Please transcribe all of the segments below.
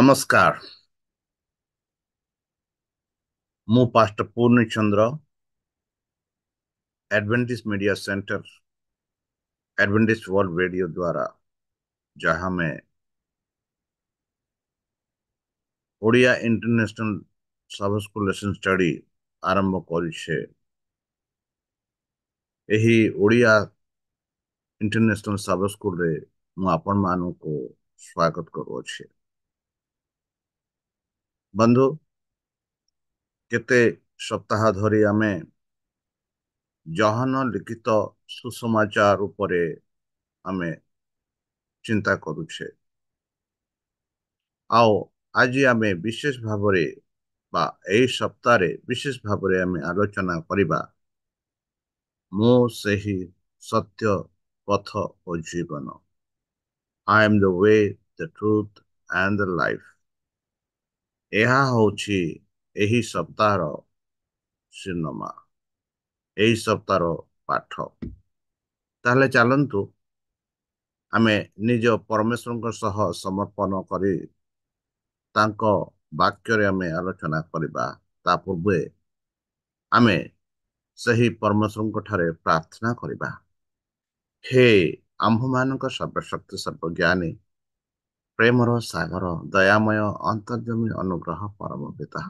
नमस्कार। ମୁଁ pastor Purnachandra Adventist media centre Adventist world radio द्वारा जहां में ओडिया इंटरनेशनल सब स्कूल लेसन स्टडी आरंभ करिछे। एही ओडिया इंटरनेशनल सब स्कूल रे मु आपण मानको स्वागत करूअछि। बंधु, केते सप्ताह धरि आमे जहन लिखित सुसमाचार उपरे आमे चिंता करूछे। आओ आज आमे विशेष भावरे बा एई सप्ताहरे विशेष भावरे आमे आलोचना करिबा मो सही सत्य पथ ओ जीवन। I am the way, the truth and the life. ଏହା ହଉଛି ଏହି ସପ୍ତାହର ସିନେମା, ଏହି ସପ୍ତାହର ପାଠ। ତାହେଲେ ଚାଲନ୍ତୁ ଆମେ ନିଜ ପରମେଶ୍ୱରଙ୍କ ସହ ସମର୍ପଣ କରି ତାଙ୍କ ବାକ୍ୟରେ ଆମେ ଆଲୋଚନା କରିବା। ତା ପୂର୍ବେ ଆମେ ସେହି ପରମେଶ୍ୱରଙ୍କ ଠାରେ ପ୍ରାର୍ଥନା କରିବା। ହେ ଆମ୍ଭମାନଙ୍କ ସର୍ବଶକ୍ତି ସର୍ବଜ୍ଞାନୀ ପ୍ରେମର ସାଗର ଦୟାମୟ ଅନ୍ତର୍ଜମୀ ଅନୁଗ୍ରହ ପରମ ପିତା,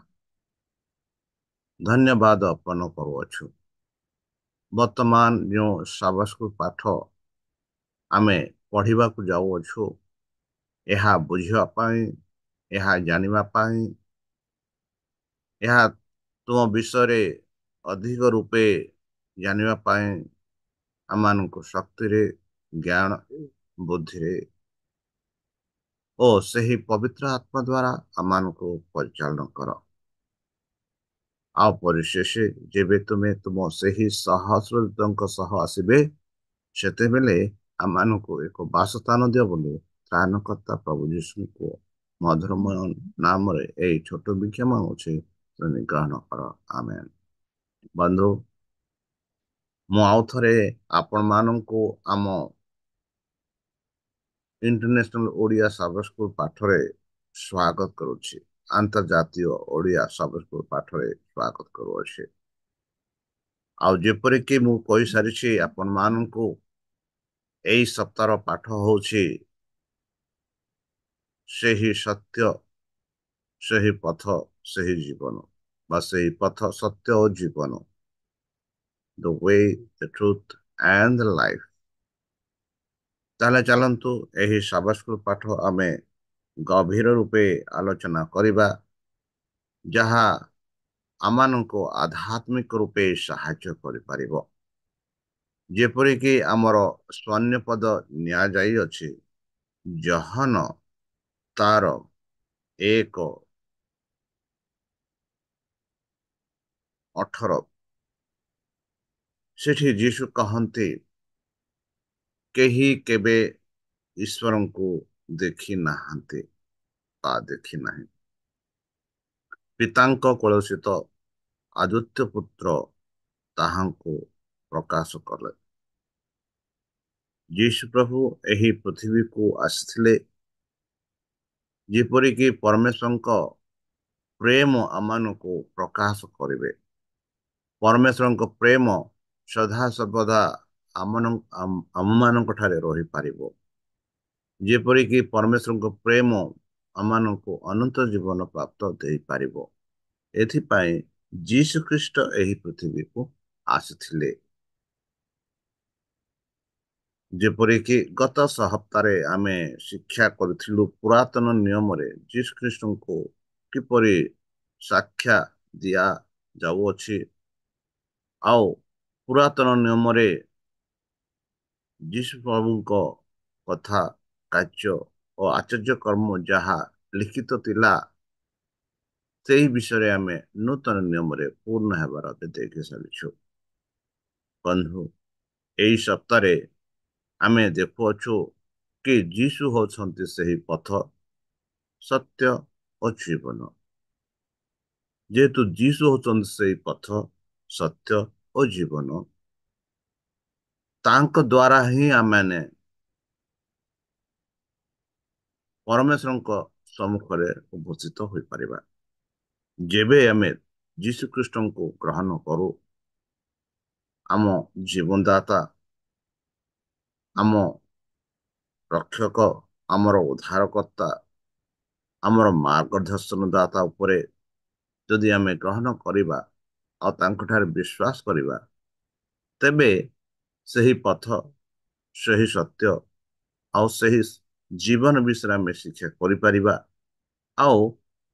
ଧନ୍ୟବାଦ ଅର୍ପଣ କରୁଅଛୁ। ବର୍ତ୍ତମାନ ଯେଉଁ ସାବାସ୍କୁ ପାଠ ଆମେ ପଢ଼ିବାକୁ ଯାଉଅଛୁ, ଏହା ବୁଝିବା ପାଇଁ, ଏହା ଜାଣିବା ପାଇଁ, ଏହା ତୁମ ବିଷୟରେ ଅଧିକ ରୂପେ ଜାଣିବା ପାଇଁ ଆମମାନଙ୍କୁ ଶକ୍ତିରେ, ଜ୍ଞାନ, ବୁଦ୍ଧିରେ ଓ ସେହି ପବିତ୍ର ଆତ୍ମା ଦ୍ୱାରା ଆମମାନଙ୍କୁ ପରିଚାଳନା କର। ଆଉ ପରିଶେଷେ ଯେବେ ତୁମେ ତୁମ ସେହି ସହସ୍ରଦୂତଙ୍କ ସହ ଆସିବେ, ସେତେବେଳେ ଆମମାନଙ୍କୁ ଏକ ବାସସ୍ଥାନ ଦିଅ ବୋଲି ତ୍ରାଣକର୍ତ୍ତା ପ୍ରଭୁ ଯୀଶୁଙ୍କୁ ମଧୁରମୟ ନାମରେ ଏଇ ଛୋଟ ବିକ୍ଷମ ଅଛି, ତୁମେ ଗ୍ରହଣ କର। ଆମେନ୍। ବନ୍ଧୁ, ମୁଁ ଆଉ ଥରେ ଆପଣମାନଙ୍କୁ ଆମ इंटरनेशनल ओडिया सब स्कूल पाठरे स्वागत करुछि। अंतर्जातीय ओडिया सब स्कूल पाठरे स्वागत करुछि। आउ जेपरि कि मु कहि सारिछि आपण माननकु एई सप्ताहर पाठ होछि सेही सत्य, सेही पथ, सेही जीवन, बा सेही पथ सत्य और जीवन, the way, the truth and the life. ताले चलंतु एही सबस्कुल पाठ आमे गभीर रूपे आलोचना करिबा, जहा आमानको आध्यात्मिक रूपे साहाय्य करिपारिबो। जेपरि कि आमर स्वन्य पद न्या जाई अछि, जहन तार 1:18 सेठी जीशु कहन्ति, केही केबे ईश्वरंकु देखि नाहंते ता देखि नाही, पितांक कलुषित आदित्य पुत्र ताहांको प्रकाश कले। यीशु प्रभु एही पृथ्वी को आसिथिले जेपरि कि परमेश्वरंक प्रेम आमानको प्रकाश करिवे। परमेश्वरंक प्रेम सदा सर्वदा आममानଙ୍କ ठारे रहि पारिबो। जेपरि कि परमेश्वरंक प्रेम आमानको अनंत जीवन प्राप्त देई पारिबो। एथिपाई जीशु ख्रीष्ट एही पृथ्वी को आसिथिले। जेपरि कि गत सप्ताहे आमे शिक्षा करिथिलु पुरातन नियम रे जीशु ख्रीष्टଙ୍କୁ किपरि साख्या दिया जाउअछि, आओ पुरातन नियम रे जीशु प्रभुଙ୍କ कथा, कार्य और आचार्य कर्म जहा लिखित थिला, सेही विषय आमे नूतन नियम रे पूर्ण हेबार देखि सारिछु। बंधु, एई सप्ताहे आमे देखुअछु कि जीशु होछन्ति सेही पथ, सत्य और जीवन। जेहेतु जीशु होछन्ति सेही पथ, सत्य और जीवन, तांक द्वारा ही आमे परमेश्वरंक ସମ୍ମୁଖରେ ଉପସ୍ଥିତ ହୋଇପାରିବା। ଯେବେ ଆମେ ଯୀଶୁ ଖ୍ରୀଷ୍ଟଙ୍କୁ ଗ୍ରହଣ କରୁ, ଆମ ଜୀବନଦାତା, ଆମ ରକ୍ଷକ, ଆମର ଉଦ୍ଧାରକର୍ତ୍ତା, ଆମର ମାର୍ଗଦର୍ଶନ ଦାତା ଉପରେ ଯଦି ଆମେ ଗ୍ରହଣ କରିବା ଆଉ ତାଙ୍କଠାରେ ବିଶ୍ୱାସ କରିବା, ତେବେ ସେହି ପଥ, ସେହି ସତ୍ୟ ଆଉ ସେହି ଜୀବନ ବିଷୟରେ ଆମେ ଶିକ୍ଷା କରିପାରିବା ଆଉ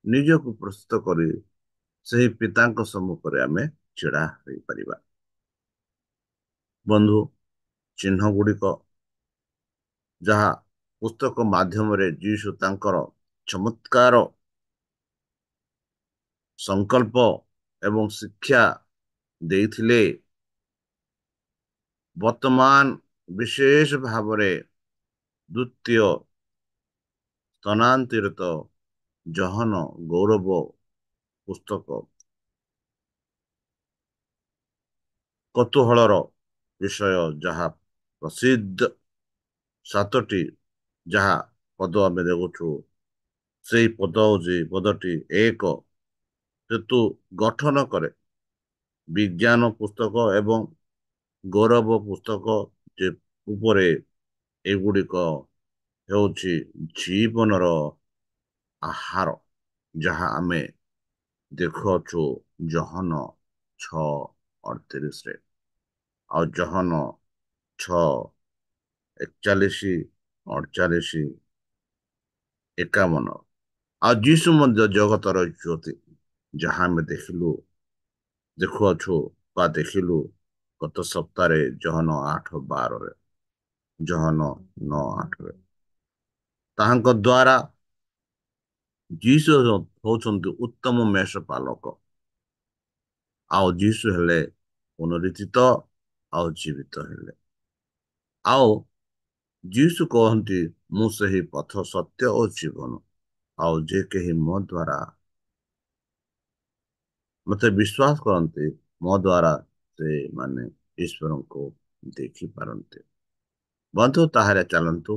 ନିଜକୁ ପ୍ରସ୍ତୁତ କରି ସେହି ପିତାଙ୍କ ସମ୍ମୁଖରେ ଆମେ ଛିଡା ହୋଇପାରିବା। ବନ୍ଧୁ, ଚିହ୍ନ ଗୁଡ଼ିକ ଯାହା ପୁସ୍ତକ ମାଧ୍ୟମରେ ଯୀଶୁ ତାଙ୍କର ଚମତ୍କାର ସଂକଳ୍ପ ଏବଂ ଶିକ୍ଷା ଦେଇଥିଲେ, ବର୍ତ୍ତମାନ ବିଶେଷ ଭାବରେ ଦ୍ୱିତୀୟ ସ୍ଥାନାନ୍ତରିତ ଜହନ ଗୌରବ ପୁସ୍ତକ କୌତୂହଳର ବିଷୟ, ଯାହା ପ୍ରସିଦ୍ଧ ସାତଟି ଯାହା ପଦ ଆମେ ଦେଖୁଛୁ, ସେଇ ପଦଟି ଏକ ସେତୁ ଗଠନ କରେ। ବିଜ୍ଞାନ ପୁସ୍ତକ ଏବଂ ଗୌରବ ପୁସ୍ତକ ଯେ ଉପରେ ଏଗୁଡିକ ହେଉଛି ଜୀବନର ଆହାର, ଯାହା ଆମେ ଦେଖୁଅଛୁ ଜହନ 6:38ରେ ଆଉ ଜହନ 6:41, 48, 51। ଆଉ ଯୀଶୁ ମଧ୍ୟ ଜଗତର ଜ୍ୟୋତି, ଯାହା ଆମେ ଦେଖୁଅଛୁ ବା ଦେଖିଲୁ ଗତ ସପ୍ତାହରେ ଜହନ 8:12ରେ, ଜହନ 9:8ରେ। ତାହାଙ୍କ ଦ୍ୱାରା ଯୀଶୁ ହଉଛନ୍ତି ଉତ୍ତମ ମେଷ ପାଲକ, ଆଉ ଯୀଶୁ ହେଲେ ପୁନରୁତ୍ଥିତ ଆଉ ଜୀବିତ ହେଲେ। ଆଉ ଯୀଶୁ କହନ୍ତି, ମୁଁ ସେହି ପଥ, ସତ୍ୟ ଓ ଜୀବନ, ଆଉ ଯେ କେହି ମୋ ଦ୍ୱାରା ମତେ ବିଶ୍ୱାସ କରନ୍ତି, ମୋ ଦ୍ୱାରା ସେମାନେ ଈଶ୍ୱରଙ୍କୁ ଦେଖିପାରନ୍ତି। ବନ୍ଧୁ, ତାହେଲେ ଚାଲନ୍ତୁ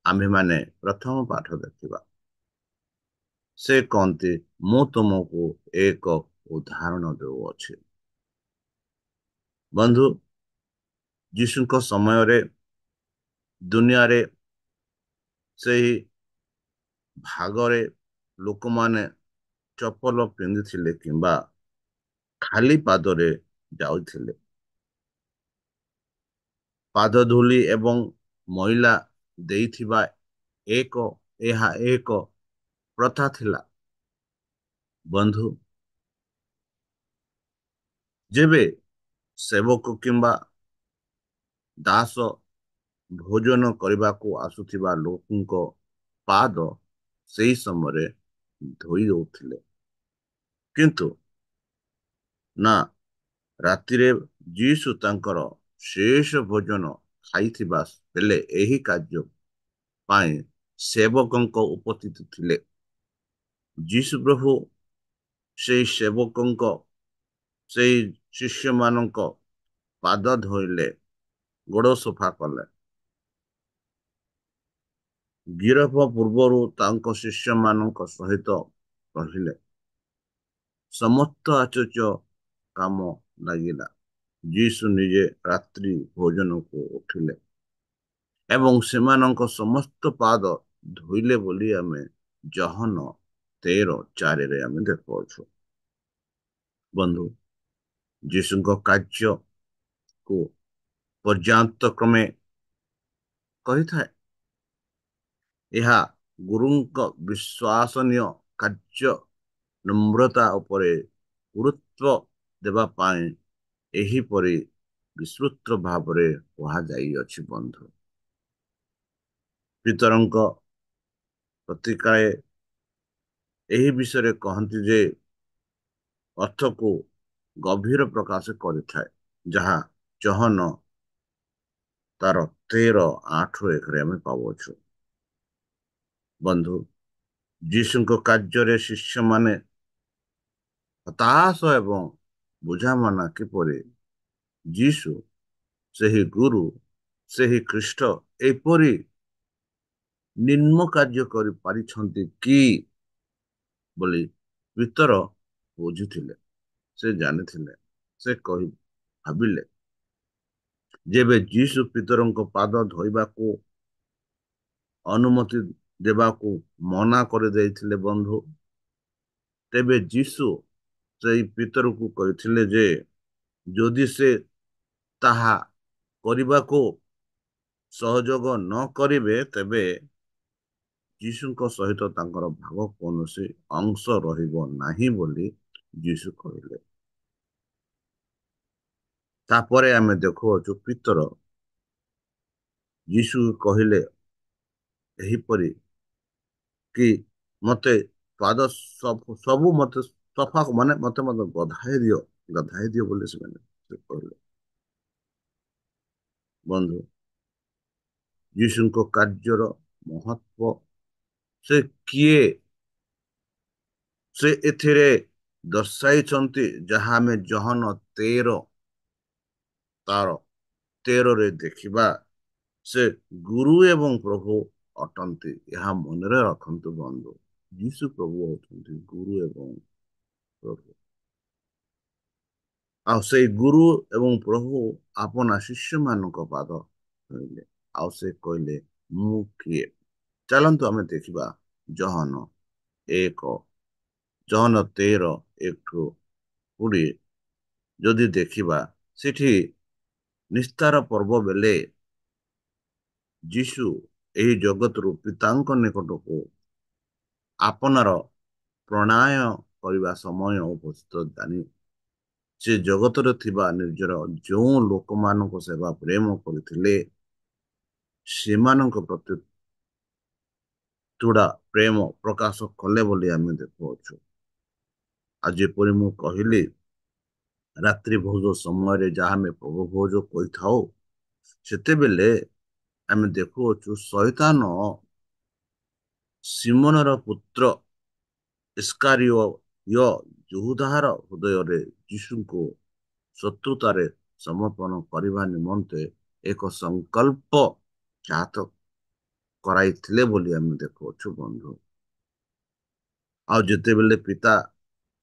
ଆମ୍ଭେମାନେ ପ୍ରଥମ ପାଠ ଦେଖିବା। ସେ କହନ୍ତି, ମୁଁ ତୁମକୁ ଏକ ଉଦାହରଣ ଦେଉଅଛି। ବନ୍ଧୁ, ଯୀଶୁଙ୍କ ସମୟରେ ଦୁନିଆରେ ସେହି ଭାଗରେ ଲୋକମାନେ ଚପଲ ପିନ୍ଧିଥିଲେ କିମ୍ବା ଖାଲି ପାଦରେ ଯାଉଥିଲେ। ପାଦ ଧୂଳି ଏବଂ ମଇଳା ଦେଇଥିବା ଏହା ଏକ ପ୍ରଥା ଥିଲା। ବନ୍ଧୁ, ଯେବେ ସେବକ କିମ୍ବା ଦାସ ଭୋଜନ କରିବାକୁ ଆସୁଥିବା ଲୋକଙ୍କ ପାଦ ସେହି ସମୟରେ ଧୋଇ ଦଉଥିଲେ। କିନ୍ତୁ ନା, ରାତିରେ ଯୀଶୁ ତାଙ୍କର ଶେଷ ଭୋଜନ ଖାଇଥିବା ବେଳେ ଏହି କାର୍ଯ୍ୟ ପାଇଁ ସେବକଙ୍କ ଉପସ୍ଥିତ ଥିଲେ। ଯୀଶୁ ପ୍ରଭୁ ସେଇ ସେବକଙ୍କ, ସେଇ ଶିଷ୍ୟମାନଙ୍କ ପାଦ ଧୋଇଲେ, ଗୋଡ଼ ସଫା କଲେ। ଗିରଫ ପୂର୍ବରୁ ତାଙ୍କ ଶିଷ୍ୟମାନଙ୍କ ସହିତ କହିଲେ, ସମସ୍ତ ଆଶ୍ଚର୍ଯ୍ୟ କାମ ଲାଗିଲା। ଯୀଶୁ ନିଜେ ରାତ୍ରି ଭୋଜନକୁ ଉଠିଲେ ଏବଂ ସେମାନଙ୍କ ସମସ୍ତ ପାଦ ଧୋଇଲେ ବୋଲି ଆମେ ଜହନ 13:4ରେ ଆମେ ଦେଖୁଅଛୁ। ବନ୍ଧୁ, ଯୀଶୁଙ୍କ କାର୍ଯ୍ୟକୁ ପର୍ଯ୍ୟାନ୍ତ କ୍ରମେ କରିଥାଏ। ଏହା ଗୁରୁଙ୍କ ବିଶ୍ୱାସନୀୟ କାର୍ଯ୍ୟ ନମ୍ରତା ଉପରେ ଗୁରୁତ୍ୱ ଦେବା ପାଇଁ ଏହିପରି ବିସ୍ତୃତ ଭାବରେ କୁହାଯାଇଅଛି। ବନ୍ଧୁ, ପିତରଙ୍କ ପତ୍ରିକାରେ ଏହି ବିଷୟରେ କହନ୍ତି ଯେ ଅର୍ଥକୁ ଗଭୀର ପ୍ରକାଶ କରିଥାଏ, ଯାହା ଜହନ ତାର 13:8-1ରେ ଆମେ ପାଉଅଛୁ। ବନ୍ଧୁ, ଯୀଶୁଙ୍କ କାର୍ଯ୍ୟରେ ଶିଷ୍ୟମାନେ ହତାଶ ଏବଂ ବୁଝାମଣା କିପରି ଯୀଶୁ ସେହି ଗୁରୁ, ସେହି ଖ୍ରୀଷ୍ଟ ଏପରି ନିମ୍ନ କାର୍ଯ୍ୟ କରିପାରିଛନ୍ତି କି ବୋଲି ପିତର ବୁଝୁଥିଲେ। ସେ ଜାଣିଥିଲେ। ସେ ଭାବିଲେ, ଯେବେ ଯୀଶୁ ପିତରଙ୍କ ପାଦ ଧୋଇବାକୁ ଅନୁମତି ଦେବାକୁ ମନା କରିଦେଇଥିଲେ ବନ୍ଧୁ, ତେବେ ଯୀଶୁ ସେଇ ପିତରକୁ କହିଥିଲେ ଯେ ଯଦି ସେ ତାହା କରିବାକୁ ସହଯୋଗ ନ କରିବେ, ତେବେ ଯୀଶୁଙ୍କ ସହିତ ତାଙ୍କର ଭାଗ କୌଣସି ଅଂଶ ରହିବ ନାହିଁ ବୋଲି ଯୀଶୁ କହିଲେ। ତାପରେ ଆମେ ଦେଖୁଅଛୁ ପିତର ଯୀଶୁ କହିଲେ ଏହିପରି କି ମତେ ସବୁ ମତେ ସଫା ମାନେ ମତେ ଗଧାଇ ଦିଅ ବୋଲି ସେ କହିଲେ। ବନ୍ଧୁ, ଯୀଶୁଙ୍କ କାର୍ଯ୍ୟର ମହତ୍ଵ ସେ କିଏ ସେ ଏଥିରେ ଦର୍ଶାଇଛନ୍ତି, ଯାହା ଆମେ ଜହନ 13 ତାର 13ରେ ଦେଖିବା। ସେ ଗୁରୁ ଏବଂ ପ୍ରଭୁ ଅଟନ୍ତି। ଏହା ମନରେ ରଖନ୍ତୁ ବନ୍ଧୁ। ଯୀଶୁ ପ୍ରଭୁ ଅଛନ୍ତି ଗୁରୁ ଏବଂ ପ୍ରଭୁ। ଆଉ ସେଇ ଗୁରୁ ଏବଂ ପ୍ରଭୁ ଆପଣା ଶିଷ୍ୟମାନଙ୍କ ପାଦ ଧୋଇଲେ। ଆଉ ସେ କହିଲେ, ମୁଁ କିଏ? ଚାଲନ୍ତୁ ଆମେ ଦେଖିବା ଜହନ 1, ଜହନ 13, 1-20। ଯଦି ଦେଖିବା ସେଠି ନିସ୍ତାର ପର୍ବ ବେଳେ ଯୀଶୁ ଏହି ଜଗତରୁ ପିତାଙ୍କ ନିକଟକୁ ଆପଣାର ପ୍ରଣୟ କରିବା ସମୟ ଉପସ୍ଥିତ ଜାଣି ସେ ଜଗତରେ ଥିବା ନିଜର ଯେଉଁ ଲୋକମାନଙ୍କ ସେବା ପ୍ରେମ କରିଥିଲେ, ସେମାନଙ୍କ ପ୍ରତି ତୁଡା ପ୍ରେମ ପ୍ରକାଶ କଲେ ବୋଲି ଆମେ ଦେଖୁଅଛୁ। ଆଉ ଯେପରି ମୁଁ କହିଲି, ରାତ୍ରି ଭୋଜ ସମୟରେ ଯାହା ଆମେ ପ୍ରଭୁ ଭୋଜ କହିଥାଉ, ସେତେବେଳେ ଆମେ ଦେଖୁଅଛୁ ଶୈତାନ ସିମୋନର ପୁତ୍ର ଇସ୍କାରିଓ ଯହୂଦାର ହୃଦୟରେ ଯୀଶୁଙ୍କୁ ଶତ୍ରୁତାରେ ସମର୍ପଣ କରିବା ନିମନ୍ତେ ଏକ ସଂକଳ୍ପ ଜାତ କରାଇଥିଲେ ବୋଲି ଆମେ ଦେଖୁଅଛୁ ବନ୍ଧୁ। ଆଉ ଯେତେବେଳେ ପିତା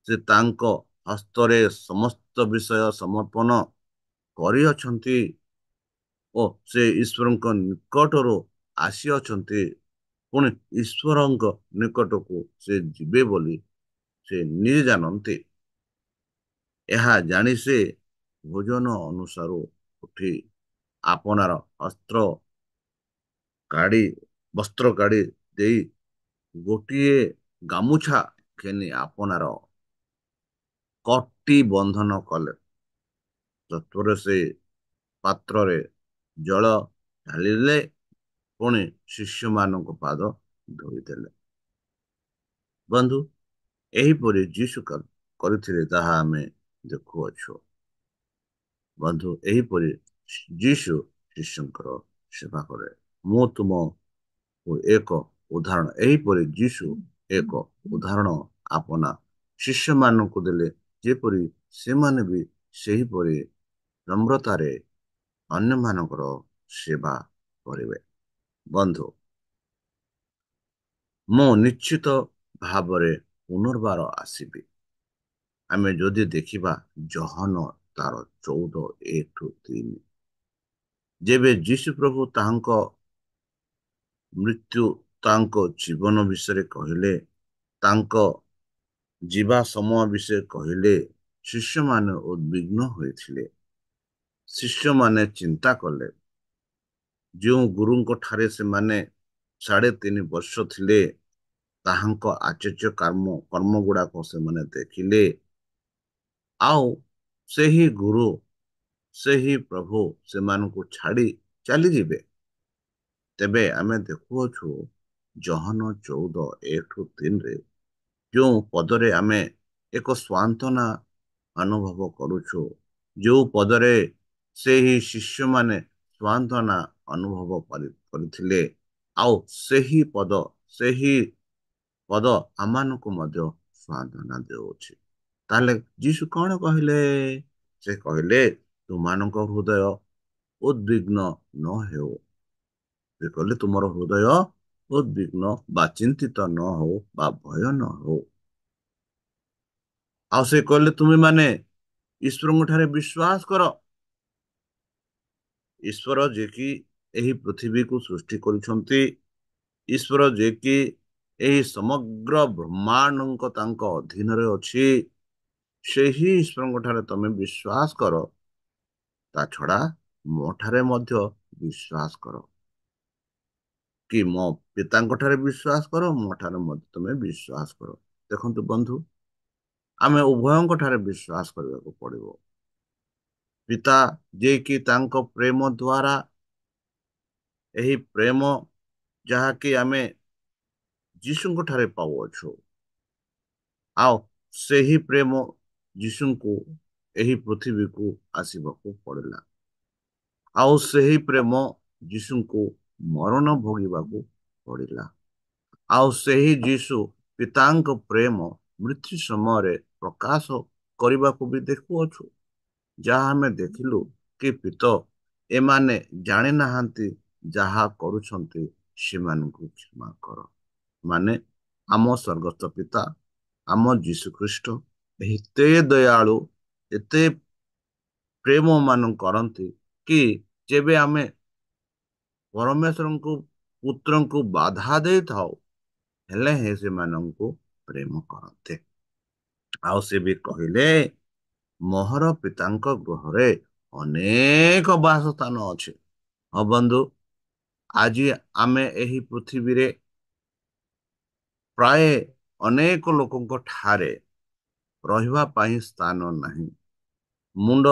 ସେ ତାଙ୍କ ହସ୍ତରେ ସମସ୍ତ ବିଷୟ ସମର୍ପଣ କରିଅଛନ୍ତି ଓ ସେ ଈଶ୍ୱରଙ୍କ ନିକଟରୁ ଆସିଅଛନ୍ତି, ପୁଣି ଈଶ୍ୱରଙ୍କ ନିକଟକୁ ସେ ଯିବେ ବୋଲି ସେ ନିଜେ ଜାଣନ୍ତି। ଏହା ଜାଣି ସେ ଭୋଜନ ଅନୁସାରୁ ଉଠି ଆପଣାର କାଢି ବସ୍ତ୍ର କାଢି ଦେଇ ଗୋଟିଏ ଗାମୁଛା ଘେନି ଆପଣାର କଟି ବନ୍ଧନ କଲେ। ତତ୍ପରେ ସେ ପାତ୍ରରେ ଜଳ ଢାଳିଲେ, ପୁଣି ଶିଷ୍ୟମାନଙ୍କ ପାଦ ଧୋଇଦେଲେ। ବନ୍ଧୁ, ଏହିପରି ଯୀଶୁ କରିଥିଲେ ତାହା ଆମେ ଦେଖୁଅଛୁ। ବନ୍ଧୁ, ଏହିପରି ଯୀଶୁ ଶିଷ୍ୟଙ୍କର ସେବା କରେ। ମୁଁ ତୁମକୁ ଏକ ଉଦାହରଣ ଏହିପରି ଯୀଶୁ ଏକ ଉଦାହରଣ ଆପଣା ଶିଷ୍ୟମାନଙ୍କୁ ଦେଲେ, ଯେପରି ସେମାନେ ବି ସେହିପରି ନମ୍ରତାରେ ଅନ୍ୟମାନଙ୍କର ସେବା କରିବେ। ବନ୍ଧୁ, ମୁଁ ନିଶ୍ଚିତ ଭାବରେ ପୁନର୍ବାର ଆସିବି। ଆମେ ଯଦି ଦେଖିବା ଜହନ ତାର 14:1-3, ଯେବେ ଯୀଶୁ ପ୍ରଭୁ ତାହାଙ୍କ ମୃତ୍ୟୁ ତାଙ୍କ ଜୀବନ ବିଷୟରେ କହିଲେ, ତାଙ୍କ ଯିବା ସମୟ ବିଷୟରେ କହିଲେ, ଶିଷ୍ୟମାନେ ଉଦ୍ବିଗ୍ନ ହୋଇଥିଲେ। ଶିଷ୍ୟମାନେ ଚିନ୍ତା କଲେ, ଯେଉଁ ଗୁରୁଙ୍କ ଠାରେ ସେମାନେ 3.5 ବର୍ଷ ଥିଲେ, ତାହାଙ୍କ ଆଶ୍ଚର୍ଯ୍ୟ କର୍ମ ଗୁଡାକ ସେମାନେ ଦେଖିଲେ। ଆଉ ସେହି ଗୁରୁ ସେହି ପ୍ରଭୁ ସେମାନଙ୍କୁ ଛାଡି ଚାଲିଯିବେ। ତେବେ ଆମେ ଦେଖୁଅଛୁ ଜହନ 14:1-3ରେ ଯେଉଁ ପଦରେ ଆମେ ଏକ ସ୍ୱାନ୍ତନା ଅନୁଭବ କରୁଛୁ, ଯେଉଁ ପଦରେ ସେହି ଶିଷ୍ୟମାନେ ସ୍ୱାନ୍ତନା ଅନୁଭବ କରିଥିଲେ, ଆଉ ସେହି ପଦ ଆମମାନଙ୍କୁ ମଧ୍ୟ ସ୍ୱାନ୍ତନା ଦେଉଛି। ତାହେଲେ ଯୀଶୁ କଣ କହିଲେ? ସେ କହିଲେ, ତୁମାନଙ୍କ ହୃଦୟ ଉଦ୍ବିଗ୍ନ ନ ହେଉ। ସେ କହିଲେ, ତୁମର ହୃଦୟ ଉଦ୍ବିଗ୍ନ ବା ଚିନ୍ତିତ ନ ହଉ ବା ଭୟ ନ ହଉ। ଆଉ ସେ କହିଲେ ତୁମେ ମାନେ ଈଶ୍ୱରଙ୍କ ଠାରେ ବିଶ୍ୱାସ କର। ଈଶ୍ୱର ଯିଏକି ଏହି ପୃଥିବୀକୁ ସୃଷ୍ଟି କରୁଛନ୍ତି, ଈଶ୍ୱର ଯିଏକି ଏହି ସମଗ୍ର ବ୍ରହ୍ମାଣ୍ଡଙ୍କ ତାଙ୍କ ଅଧୀନରେ ଅଛି, ସେହି ଈଶ୍ୱରଙ୍କ ଠାରେ ତମେ ବିଶ୍ୱାସ କର। ତା ଛଡା ମୋ ଠାରେ ମଧ୍ୟ ବିଶ୍ୱାସ କର। କି ମୋ ପିତାଙ୍କ ଠାରେ ବିଶ୍ୱାସ କର, ମୋ ଠାରେ ମଧ୍ୟ ତମେ ବିଶ୍ୱାସ କର। ଦେଖନ୍ତୁ ବନ୍ଧୁ, ଆମେ ଉଭୟଙ୍କ ଠାରେ ବିଶ୍ୱାସ କରିବାକୁ ପଡିବ। ପିତା ଯିଏକି ତାଙ୍କ ପ୍ରେମ ଦ୍ୱାରା ଏହି ପ୍ରେମ ଯାହାକି ଆମେ ଯୀଶୁଙ୍କ ଠାରେ ପାଉଅଛୁ, ଆଉ ସେହି ପ୍ରେମ ଯୀଶୁଙ୍କୁ ଏହି ପୃଥିବୀକୁ ଆସିବାକୁ ପଡ଼ିଲା। ଆଉ ସେହି ପ୍ରେମ ଯୀଶୁଙ୍କୁ ମରଣ ଭୋଗିବାକୁ ପଡ଼ିଲା। ଆଉ ସେହି ଯୀଶୁ ପିତାଙ୍କ ପ୍ରେମ ମୃତ୍ୟୁ ସମୟରେ ପ୍ରକାଶ କରିବାକୁ ବି ଦେଖୁଅଛୁ। ଯାହା ଆମେ ଦେଖିଲୁ କି ପିତ ଏମାନେ ଜାଣି ନାହାନ୍ତି ଯାହା କରୁଛନ୍ତି, ସେମାନଙ୍କୁ କ୍ଷମା କର। ମାନେ ଆମ ସ୍ୱର୍ଗସ୍ଥ ପିତା, ଆମ ଯୀଶୁ ଖ୍ରୀଷ୍ଟ ଏତେ ଦୟାଳୁ, ଏତେ ପ୍ରେମ ମାନ କରନ୍ତି କି ଯେବେ ଆମେ ପରମେଶ୍ୱରଙ୍କୁ ପୁତ୍ରଙ୍କୁ ବାଧା ଦେଇଥାଉ, ହେଲେ ହିଁ ସେମାନଙ୍କୁ ପ୍ରେମ କରନ୍ତେ। ଆଉ ସେ ବି କହିଲେ, ମୋହର ପିତାଙ୍କ ଗୃହରେ ଅନେକ ବାସସ୍ଥାନ ଅଛି। ହଁ ବନ୍ଧୁ, ଆଜି ଆମେ ଏହି ପୃଥିବୀରେ ପ୍ରାୟ ଅନେକ ଲୋକଙ୍କ ଠାରେ ରହିବା ପାଇଁ ସ୍ଥାନ ନାହିଁ, ମୁଣ୍ଡ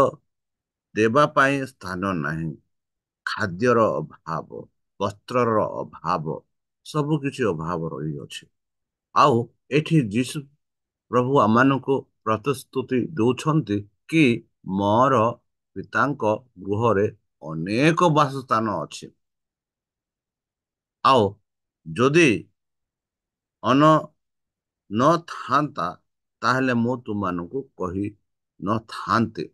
ଦେବା ପାଇଁ ସ୍ଥାନ ନାହିଁ, ଖାଦ୍ୟର ଅଭାବ, ବସ୍ତ୍ରର ଅଭାବ, ସବୁ କିଛି ଅଭାବ ରହିଅଛି। ଆଉ ଏଠି ଯୀଶୁ ପ୍ରଭୁ ଆମମାନଙ୍କୁ ପ୍ରତିଶ୍ରୁତି ଦଉଛନ୍ତି କି ମୋର ପିତାଙ୍କ ଗୃହରେ ଅନେକ ବାସସ୍ଥାନ ଅଛି। ଆଉ ଯଦି ଅନ ନଥାନ୍ତା, ତାହେଲେ ମୁଁ ତୁମମାନଙ୍କୁ କହି ନଥାନ୍ତି।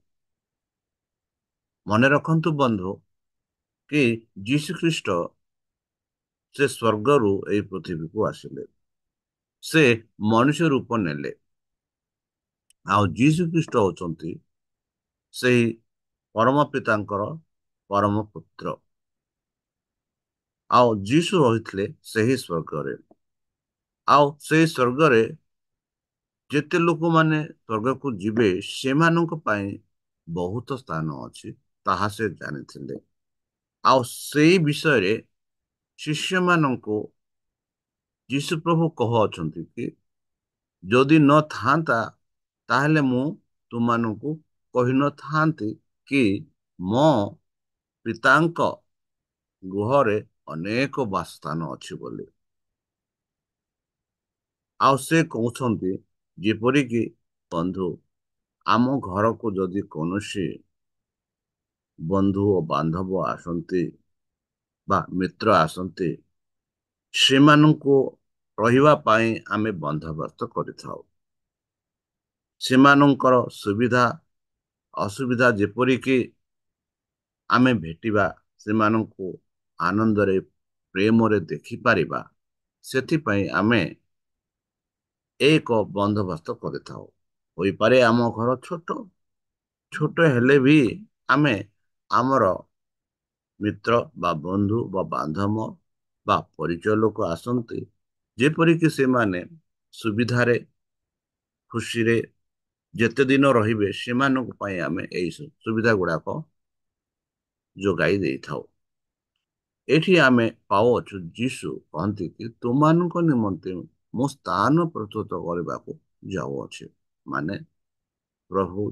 ମନେ ରଖନ୍ତୁ ବନ୍ଧୁ, କି ଯୀଶୁ ଖ୍ରୀଷ୍ଟ ସେ ସ୍ୱର୍ଗରୁ ଏହି ପୃଥିବୀକୁ ଆସିଲେ। ସେ ମଣିଷ ରୂପ ନେଲେ। ଆଉ ଯୀଶୁ ଖ୍ରୀଷ୍ଟ ହଉଛନ୍ତି ସେହି ପରମ ପିତାଙ୍କର ପରମ ପୁତ୍ର। ଆଉ ଯୀଶୁ ରହିଥିଲେ ସେହି ସ୍ୱର୍ଗରେ। ଆଉ ସେହି ସ୍ୱର୍ଗରେ ଯେତେ ଲୋକମାନେ ସ୍ୱର୍ଗକୁ ଯିବେ, ସେମାନଙ୍କ ପାଇଁ ବହୁତ ସ୍ଥାନ ଅଛି, ତାହା ସେ ଜାଣିଥିଲେ। ଆଉ ସେଇ ବିଷୟରେ ଶିଷ୍ୟମାନଙ୍କୁ ଯୀଶୁ ପ୍ରଭୁ କହୁଅଛନ୍ତି କି ଯଦି ନଥାନ୍ତା, ତାହେଲେ ମୁଁ ତୁମମାନଙ୍କୁ କହିନଥାନ୍ତି କି ମୋ ପିତାଙ୍କ ଗୃହରେ ଅନେକ ବାସସ୍ଥାନ ଅଛି ବୋଲି। ଆଉ ସେ କହୁଛନ୍ତି, ଯେପରିକି ବନ୍ଧୁ, ଆମ ଘରକୁ ଯଦି କୌଣସି ବନ୍ଧୁ ଓ ବାନ୍ଧବ ଆସନ୍ତି ବା ମିତ୍ର ଆସନ୍ତି, ସେମାନଙ୍କୁ ରହିବା ପାଇଁ ଆମେ ବନ୍ଦୋବସ୍ତ କରିଥାଉ। ସେମାନଙ୍କର ସୁବିଧା ଅସୁବିଧା ଯେପରିକି ଆମେ ଭେଟିବା, ସେମାନଙ୍କୁ ଆନନ୍ଦରେ ପ୍ରେମରେ ଦେଖିପାରିବା, ସେଥିପାଇଁ ଆମେ ଏକ ବନ୍ଦୋବସ୍ତ କରିଥାଉ। ହୋଇପାରେ ଆମ ଘର ଛୋଟ, ଛୋଟ ହେଲେ ବି ଆମେ ଆମର ମିତ୍ର ବା ବନ୍ଧୁ ବା ବାନ୍ଧବ ବା ପରିଚୟ ଲୋକ ଆସନ୍ତି, ଯେପରିକି ସେମାନେ ସୁବିଧାରେ ଖୁସିରେ ଯେତେ ଦିନ ରହିବେ, ସେମାନଙ୍କ ପାଇଁ ଆମେ ଏଇ ସୁବିଧା ଗୁଡାକ ଯୋଗାଇ ଦେଇଥାଉ। ଏଠି ଆମେ ପାଉଅଛୁ ଯୀଶୁ କହନ୍ତି କି ତୁମାନଙ୍କ ନିମନ୍ତେ ମୁଁ ସ୍ଥାନ ପ୍ରସ୍ତୁତ କରିବାକୁ ଯାଉଅଛି। ମାନେ ପ୍ରଭୁ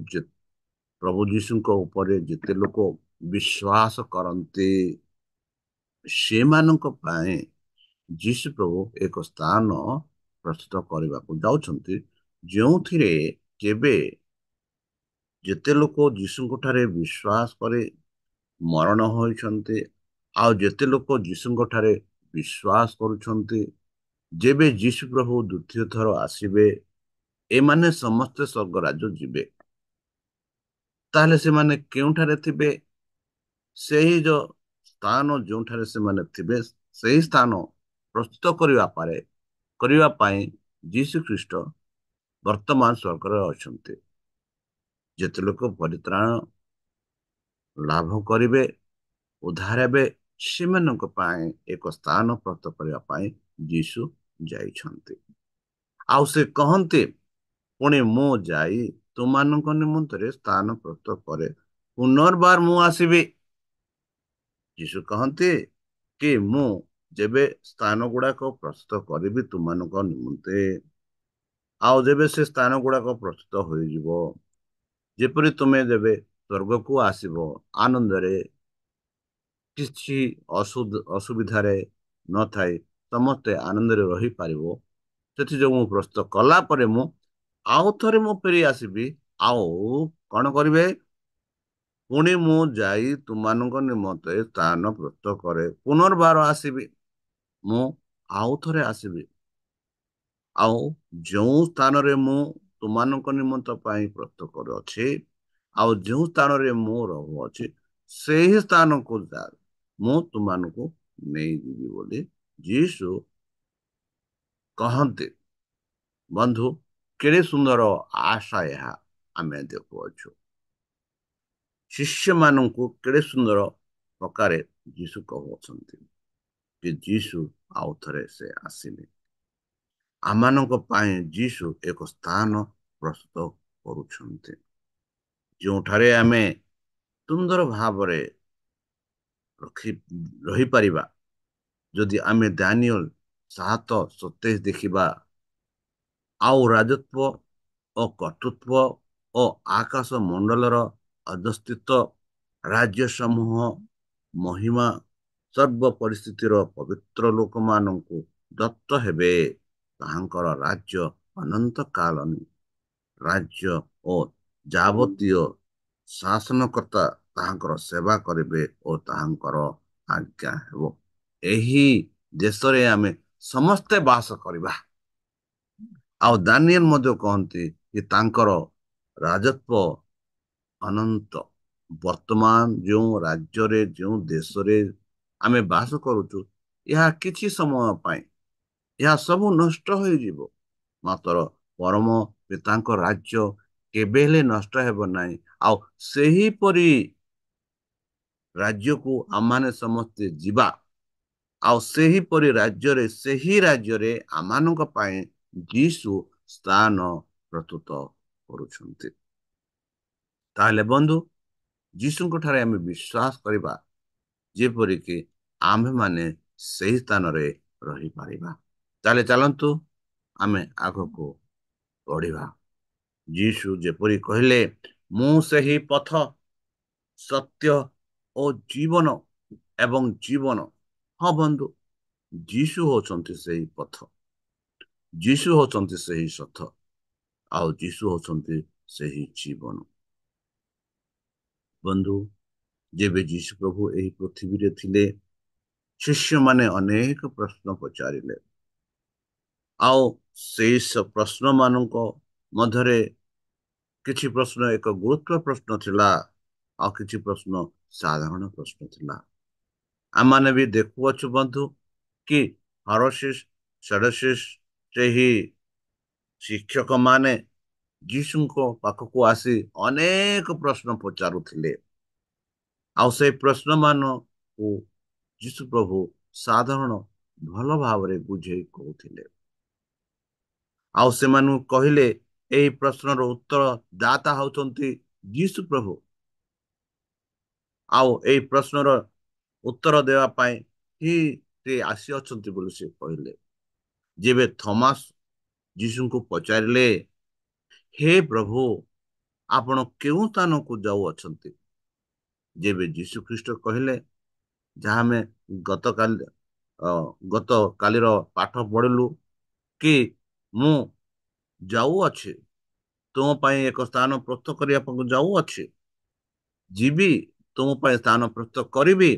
ପ୍ରଭୁ ଯୀଶୁଙ୍କ ଉପରେ ଯେତେ ଲୋକ ବିଶ୍ୱାସ କରନ୍ତି, ସେମାନଙ୍କ ପାଇଁ ଯୀଶୁ ପ୍ରଭୁ ଏକ ସ୍ଥାନ ପ୍ରସ୍ତୁତ କରିବାକୁ ଯାଉଛନ୍ତି, ଯେଉଁଥିରେ କେବେ ଯେତେ ଲୋକ ଯୀଶୁଙ୍କ ଠାରେ ବିଶ୍ୱାସ କରି ମରଣ ହୋଇଛନ୍ତି, ଆଉ ଯେତେ ଲୋକ ଯୀଶୁଙ୍କ ଠାରେ ବିଶ୍ୱାସ କରୁଛନ୍ତି, ଯେବେ ଯୀଶୁ ପ୍ରଭୁ ଦ୍ୱିତୀୟ ଥର ଆସିବେ, ଏମାନେ ସମସ୍ତେ ସ୍ୱର୍ଗ ରାଜ୍ୟ ଯିବେ। ତାହେଲେ ସେମାନେ କେଉଁଠାରେ ଥିବେ? ସେହି ଯୋଉ ସ୍ଥାନ ଯେଉଁଠାରେ ସେମାନେ ଥିବେ, ସେହି ସ୍ଥାନ ପ୍ରସ୍ତୁତ କରିବା ପାଇଁ ଯୀଶୁ ଖ୍ରୀଷ୍ଟ ବର୍ତ୍ତମାନ ସ୍ୱର୍ଗରେ ଅଛନ୍ତି। ଯେତେ ଲୋକ ପରିତ୍ରାଣ ଲାଭ କରିବେ, ଉଦ୍ଧାର ହେବେ, ସେମାନଙ୍କ ପାଇଁ ଏକ ସ୍ଥାନ ପ୍ରସ୍ତୁତ କରିବା ପାଇଁ ଯୀଶୁ ଯାଇଛନ୍ତି। ଆଉ ସେ କହନ୍ତି, ପୁଣି ମୁଁ ଯାଇ ତୁମାନଙ୍କ ନିମନ୍ତରେ ସ୍ଥାନ ପ୍ରସ୍ତୁତ କରେ, ପୁନର୍ବାର ମୁଁ ଆସିବି। ଯୀଶୁ କହନ୍ତି କି ମୁଁ ଯେବେ ସ୍ଥାନ ଗୁଡାକ ପ୍ରସ୍ତୁତ କରିବି ତୁମାନଙ୍କ ନିମନ୍ତେ, ଆଉ ଯେବେ ସେ ସ୍ଥାନ ଗୁଡାକ ପ୍ରସ୍ତୁତ ହୋଇଯିବ, ଯେପରି ତୁମେ ଯେବେ ସ୍ୱର୍ଗକୁ ଆସିବ ଆନନ୍ଦରେ, କିଛି ଅସୁବିଧାରେ ନଥାଇ ସମସ୍ତେ ଆନନ୍ଦରେ ରହିପାରିବ, ସେଥିଯୋଗୁଁ ମୁଁ ପ୍ରସ୍ତୁତ କଲା ପରେ ମୁଁ ଆଉ ଥରେ ମୁଁ ଫେରି ଆସିବି। ଆଉ କଣ କରିବେ? ପୁଣି ମୁଁ ଯାଇ ତୁମାନଙ୍କ ନିମନ୍ତେ ସ୍ଥାନ ପ୍ରସ୍ତୁତ କରେ, ପୁନର୍ବାର ଆସିବି। ମୁଁ ଆଉ ଥରେ ଆସିବି, ଆଉ ଯେଉଁ ସ୍ଥାନରେ ମୁଁ ତୁମାନଙ୍କ ନିମନ୍ତେ ପାଇଁ ପ୍ରସ୍ତୁତ କରୁଅଛି, ଆଉ ଯେଉଁ ସ୍ଥାନରେ ମୁଁ ରହୁଅଛି, ସେହି ସ୍ଥାନକୁ ମୁଁ ତୁମାନଙ୍କୁ ନେଇଯିବି ବୋଲି ଯୀଶୁ କହନ୍ତି। ବନ୍ଧୁ, କେଡ଼େ ସୁନ୍ଦର ଆଶା ଏହା ଆମେ ଦେଖୁଅଛୁ। ଶିଷ୍ୟମାନଙ୍କୁ କେଡ଼େ ସୁନ୍ଦର ପ୍ରକାରେ ଯୀଶୁ କହୁଅଛନ୍ତି କି ଯୀଶୁ ଆଉ ଥରେ ସେ ଆସିଲେ। ଆମମାନଙ୍କ ପାଇଁ ଯୀଶୁ ଏକ ସ୍ଥାନ ପ୍ରସ୍ତୁତ କରୁଛନ୍ତି, ଯେଉଁଠାରେ ଆମେ ସୁନ୍ଦର ଭାବରେ ରହିପାରିବା। ଯଦି ଆମେ ଦାନିଏଲ 7:27 ଦେଖିବା, ଆଉ ରାଜତ୍ୱ ଓ କର୍ତ୍ତୃତ୍ୱ ଓ ଆକାଶ ମଣ୍ଡଳର ଅଧସ୍ଥିତ ରାଜ୍ୟ ସମୂହ ମହିମା ସର୍ବ ପରିସ୍ଥିତିର ପବିତ୍ର ଲୋକମାନଙ୍କୁ ଦତ୍ତ ହେବେ। ତାହାଙ୍କର ରାଜ୍ୟ ଅନନ୍ତ କାଳ ରାଜ୍ୟ ଓ ଯାବତୀୟ ଶାସନକର୍ତ୍ତା ତାହାଙ୍କର ସେବା କରିବେ ଓ ତାହାଙ୍କର ଆଜ୍ଞା ହେବ। ଏହି ଦେଶରେ ଆମେ ସମସ୍ତେ ବାସ କରିବା। ଆଉ ଦାନିଏଲ ମଧ୍ୟ କହନ୍ତି କି ତାଙ୍କର ରାଜତ୍ୱ ଅନନ୍ତ। ବର୍ତ୍ତମାନ ଯେଉଁ ରାଜ୍ୟରେ, ଯେଉଁ ଦେଶରେ ଆମେ ବାସ କରୁଛୁ, ଏହା କିଛି ସମୟ ପାଇଁ ଏହା ସବୁ ନଷ୍ଟ ହୋଇଯିବ। ମାତ୍ର ପରମ ପିତାଙ୍କ ରାଜ୍ୟ କେବେ ହେଲେ ନଷ୍ଟ ହେବ ନାହିଁ। ଆଉ ସେହିପରି ରାଜ୍ୟକୁ ଆମମାନେ ସମସ୍ତେ ଯିବା। ଆଉ ସେହି ରାଜ୍ୟରେ ଆମମାନଙ୍କ ପାଇଁ ଯୀଶୁ ସ୍ଥାନ ପ୍ରସ୍ତୁତ କରୁଛନ୍ତି। ତାହେଲେ ବନ୍ଧୁ, ଯୀଶୁଙ୍କ ଠାରେ ଆମେ ବିଶ୍ୱାସ କରିବା, ଯେପରିକି ଆମ୍ଭେମାନେ ସେହି ସ୍ଥାନରେ ରହିପାରିବା। ତାହେଲେ ଚାଲନ୍ତୁ ଆମେ ଆଗକୁ ବଢିବା। ଯୀଶୁ ଯେପରି କହିଲେ, ମୁଁ ସେହି ପଥ, ସତ୍ୟ ଓ ଜୀବନ ଏବଂ ଜୀବନ। ହଁ ବନ୍ଧୁ, ଯୀଶୁ ହଉଛନ୍ତି ସେହି ପଥ, ଯୀଶୁ ହଉଛନ୍ତି ସେହି ସତ୍ୟ, ଆଉ ଯୀଶୁ ହଉଛନ୍ତି ସେହି ଜୀବନ। ବନ୍ଧୁ, ଯେବେ ଯୀଶୁ ପ୍ରଭୁ ଏହି ପୃଥିବୀରେ ଥିଲେ, ଶିଷ୍ୟମାନେ ଅନେକ ପ୍ରଶ୍ନ ପଚାରିଲେ। ଆଉ ସେଇ ପ୍ରଶ୍ନ ମାନଙ୍କ ମଧ୍ୟରେ କିଛି ପ୍ରଶ୍ନ ଏକ ଗୁରୁତ୍ୱ ପ୍ରଶ୍ନ ଥିଲା, ଆଉ କିଛି ପ୍ରଶ୍ନ ସାଧାରଣ ପ୍ରଶ୍ନ ଥିଲା। ଆମମାନେ ବି ଦେଖୁଅଛୁ ବନ୍ଧୁ କି ଫାରସିସ୍ ସଦସ୍ୟ ସେହି ଶିକ୍ଷକ ମାନେ ଯୀଶୁଙ୍କ ପାଖକୁ ଆସି ଅନେକ ପ୍ରଶ୍ନ ପଚାରୁଥିଲେ। ଆଉ ସେଇ ପ୍ରଶ୍ନ ମାନଙ୍କୁ ଯୀଶୁ ପ୍ରଭୁ ସାଧାରଣ ଭଲ ଭାବରେ ବୁଝେଇ କହୁଥିଲେ। ଆଉ ସେମାନଙ୍କୁ କହିଲେ, ଏହି ପ୍ରଶ୍ନର ଉତ୍ତର ଦାତା ହଉଛନ୍ତି ଯୀଶୁ ପ୍ରଭୁ। ଆଉ ଏଇ ପ୍ରଶ୍ନର ଉତ୍ତର ଦେବା ପାଇଁ ହିଁ ସେ ଆସିଅଛନ୍ତି ବୋଲି ସେ କହିଲେ। ଯେବେ ଥମାସ ଯୀଶୁଙ୍କୁ ପଚାରିଲେ, ହେ ପ୍ରଭୁ, ଆପଣ କେଉଁ ସ୍ଥାନକୁ ଯାଉଅଛନ୍ତି? ଯେବେ ଯୀଶୁ ଖ୍ରୀଷ୍ଟ କହିଲେ, ଯାହା ଆମେ ଗତ କାଲିର ପାଠ ପଢିଲୁ କି ମୁଁ ଯାଉଅଛି, ତୁମ ପାଇଁ ଏକ ସ୍ଥାନ ପ୍ରସ୍ତୁତ କରିବା ପାଇଁ ଯାଉଅଛି, ଯିବି, ତୁମ ପାଇଁ ସ୍ଥାନ ପ୍ରସ୍ତୁତ କରିବି,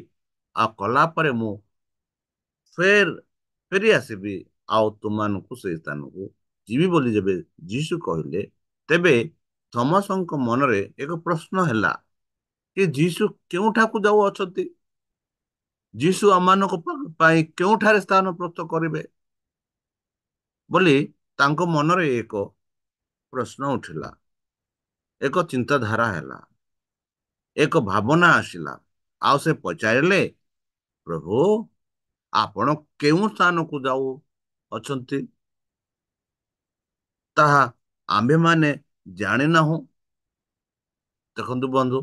ଆଉ କଲା ପରେ ମୁଁ ଫେରି ଆସିବି, ଆଉ ତୁମମାନଙ୍କୁ ସେଇ ସ୍ଥାନକୁ ଯିବି ବୋଲି ଯେବେ ଯୀଶୁ କହିଲେ, ତେବେ ସମସ୍ତଙ୍କ ମନରେ ଏକ ପ୍ରଶ୍ନ ହେଲା କି ଯୀଶୁ କେଉଁଠାକୁ ଯାଉଅଛନ୍ତି? ଯୀଶୁ ଆମମାନଙ୍କ ପାଇଁ କେଉଁଠାରେ ସ୍ଥାନ ପ୍ରସ୍ତୁତ କରିବେ ବୋଲି ତାଙ୍କ ମନରେ ଏକ ପ୍ରଶ୍ନ ଉଠିଲା, ଏକ ଚିନ୍ତାଧାରା ହେଲା, ଏକ ଭାବନା ଆସିଲା। ଆଉ ସେ ପଚାରିଲେ, ପ୍ରଭୁ, ଆପଣ କେଉଁ ସ୍ଥାନକୁ ଯାଉ ଅଛନ୍ତି ତାହା ଆମ୍ଭେମାନେ ଜାଣିନାହୁଁ। ଦେଖନ୍ତୁ ବନ୍ଧୁ,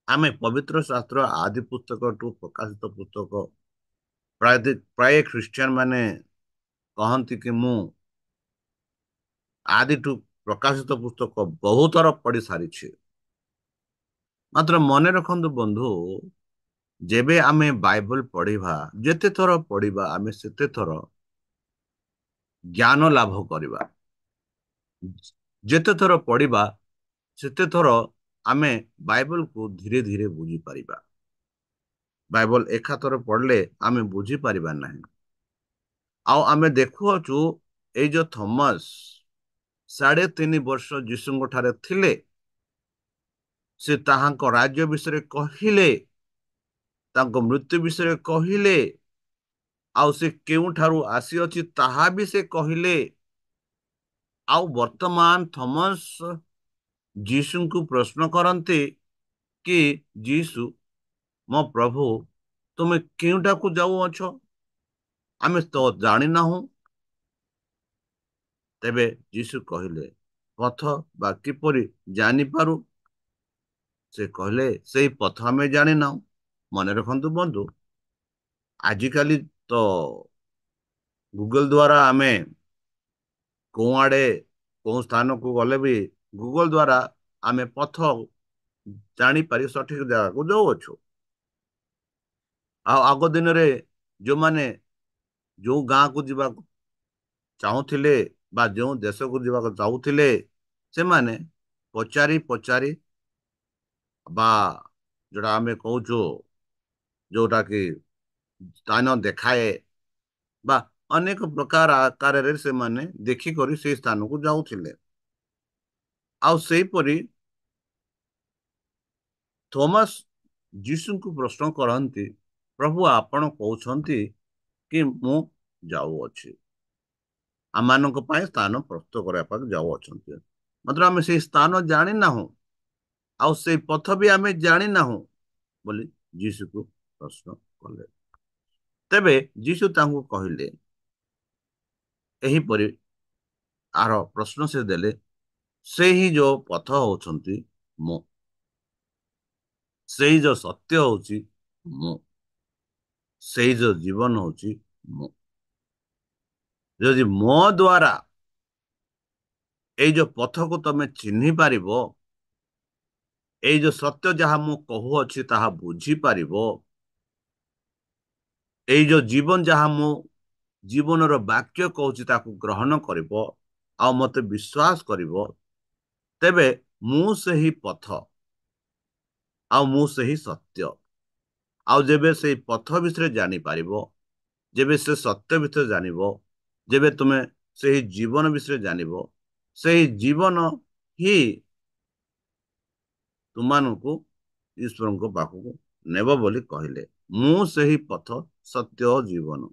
ଆମେ ପବିତ୍ର ଶାସ୍ତ୍ର ଆଦି ପୁସ୍ତକଠୁ ପ୍ରକାଶିତ ପୁସ୍ତକ ପ୍ରାୟ ଖ୍ରୀଷ୍ଟିଆନ ମାନେ କହନ୍ତି କି ମୁଁ ଆଦିଠୁ ପ୍ରକାଶିତ ପୁସ୍ତକ ବହୁ ଥର ପଢି ସାରିଛି। ମାତ୍ର ମନେ ରଖନ୍ତୁ ବନ୍ଧୁ, ଯେବେ ଆମେ ବାଇବଲ ପଢିବା, ଯେତେ ଥର ପଢିବା ଆମେ ସେତେ ଥର ଜ୍ଞାନ ଲାଭ କରିବା। ଯେତେ ଥର ପଢିବା ସେତେ ଥର ଆମେ ବାଇବଲକୁ ଧୀରେ ଧୀରେ ବୁଝିପାରିବା। ବାଇବଲ ଏକାଥର ପଢିଲେ ଆମେ ବୁଝିପାରିବା ନାହିଁ। ଆଉ ଆମେ ଦେଖୁଅଛୁ ଏଇ ଯୋଉ ଥମସ 3.5 ବର୍ଷ ଯୀଶୁଙ୍କ ଠାରେ ଥିଲେ, ସେ ତାହାଙ୍କ ରାଜ୍ୟ ବିଷୟରେ କହିଲେ, ତାଙ୍କ ମୃତ୍ୟୁ ବିଷୟରେ କହିଲେ, ଆଉ ସେ କେଉଁଠାରୁ ଆସିଅଛି ତାହା ବି ସେ କହିଲେ। ଆଉ ବର୍ତ୍ତମାନ ଥମସ ଯୀଶୁଙ୍କୁ ପ୍ରଶ୍ନ କରନ୍ତି କି, ଯୀଶୁ ମୋ ପ୍ରଭୁ, ତୁମେ କେଉଁଠାକୁ ଯାଉଅଛ? ଆମେ ତ ଜାଣିନାହୁଁ। ତେବେ ଯୀଶୁ କହିଲେ, ପଥ ବା କିପରି ଜାଣିପାରୁ? ସେ କହିଲେ, ସେଇ ପଥ ଆମେ ଜାଣିନାହୁଁ। ମନେ ରଖନ୍ତୁ ବନ୍ଧୁ, ଆଜିକାଲି ତ ଗୁଗଲ ଦ୍ଵାରା ଆମେ କୋଉ ଆଡେ କୋଉ ସ୍ଥାନକୁ ଗଲେ ବି ଗୁଗଲ ଦ୍ଵାରା ଆମେ ପଥ ଜାଣିପାରି ସଠିକ ଜାଗାକୁ ଯାଉଅଛୁ। ଆଉ ଆଗ ଦିନରେ ଯୋଉମାନେ ଯୋଉ ଗାଁକୁ ଯିବାକୁ ଚାହୁଁଥିଲେ ବା ଯେଉଁ ଦେଶକୁ ଯିବାକୁ ଚାହୁଁଥିଲେ, ସେମାନେ ପଚାରି ପଚାରି ବା ଯୋଉଟା ଆମେ କହୁଛୁ, ଯୋଉଟା କି ସ୍ଥାନ ଦେଖାଏ ବା ଅନେକ ପ୍ରକାର ଆକାରରେ ସେମାନେ ଦେଖିକରି ସେଇ ସ୍ଥାନକୁ ଯାଉଥିଲେ। ଆଉ ସେଇପରି ଥୋମାସ ଯୀଶୁଙ୍କୁ ପ୍ରଶ୍ନ କରନ୍ତି, ପ୍ରଭୁ ଆପଣ କହୁଛନ୍ତି କି ମୁଁ ଯାଉଅଛି, ଆମମାନଙ୍କ ପାଇଁ ସ୍ଥାନ ପ୍ରସ୍ତୁତ କରିବା ପାଇଁ ଯାଉଅଛନ୍ତି, ମାତ୍ର ଆମେ ସେଇ ସ୍ଥାନ ଜାଣିନାହୁଁ, ଆଉ ସେଇ ପଥ ବି ଆମେ ଜାଣିନାହୁଁ ବୋଲି ଯୀଶୁକୁ ପ୍ରଶ୍ନ କଲେ। ତେବେ ଯୀଶୁ ତାଙ୍କୁ କହିଲେ, ଏହିପରି ଆର ପ୍ରଶ୍ନ ସେ ଦେଲେ, ସେହି ଯୋଉ ପଥ ହଉଛନ୍ତି ମୁଁ, ସେଇ ଯୋଉ ସତ୍ୟ ହଉଛି ମୁଁ, ସେଇ ଯୋଉ ଜୀବନ ହଉଛି ମୁଁ। ଯଦି ମୋ ଦ୍ଵାରା ଏଇ ଯୋଉ ପଥକୁ ତମେ ଚିହ୍ନି ପାରିବ, ଏଇ ଯୋଉ ସତ୍ୟ ଯାହା ମୁଁ କହୁଅଛି ତାହା ବୁଝିପାରିବ, ଏଇ ଯୋଉ ଜୀବନ ଯାହା ମୁଁ ଜୀବନର ବାକ୍ୟ କହୁଛି ତାକୁ ଗ୍ରହଣ କରିବ ଆଉ ମତେ ବିଶ୍ୱାସ କରିବ, ତେବେ ମୁଁ ସେହି ପଥ ଆଉ ମୁଁ ସେହି ସତ୍ୟ। ଆଉ ଯେବେ ସେଇ ପଥ ବିଷୟରେ ଜାଣିପାରିବ, ଯେବେ ସେ ସତ୍ୟ ବିଷୟରେ ଜାଣିବ, ଯେବେ ତୁମେ ସେହି ଜୀବନ ବିଷୟରେ ଜାଣିବ, ସେହି ଜୀବନ ହିଁ ତୁମାନଙ୍କୁ ଈଶ୍ୱରଙ୍କ ପାଖକୁ ନେବ ବୋଲି କହିଲେ। ମୁଁ ସେହି ପଥ, ସତ୍ୟ ଓ ଜୀବନ।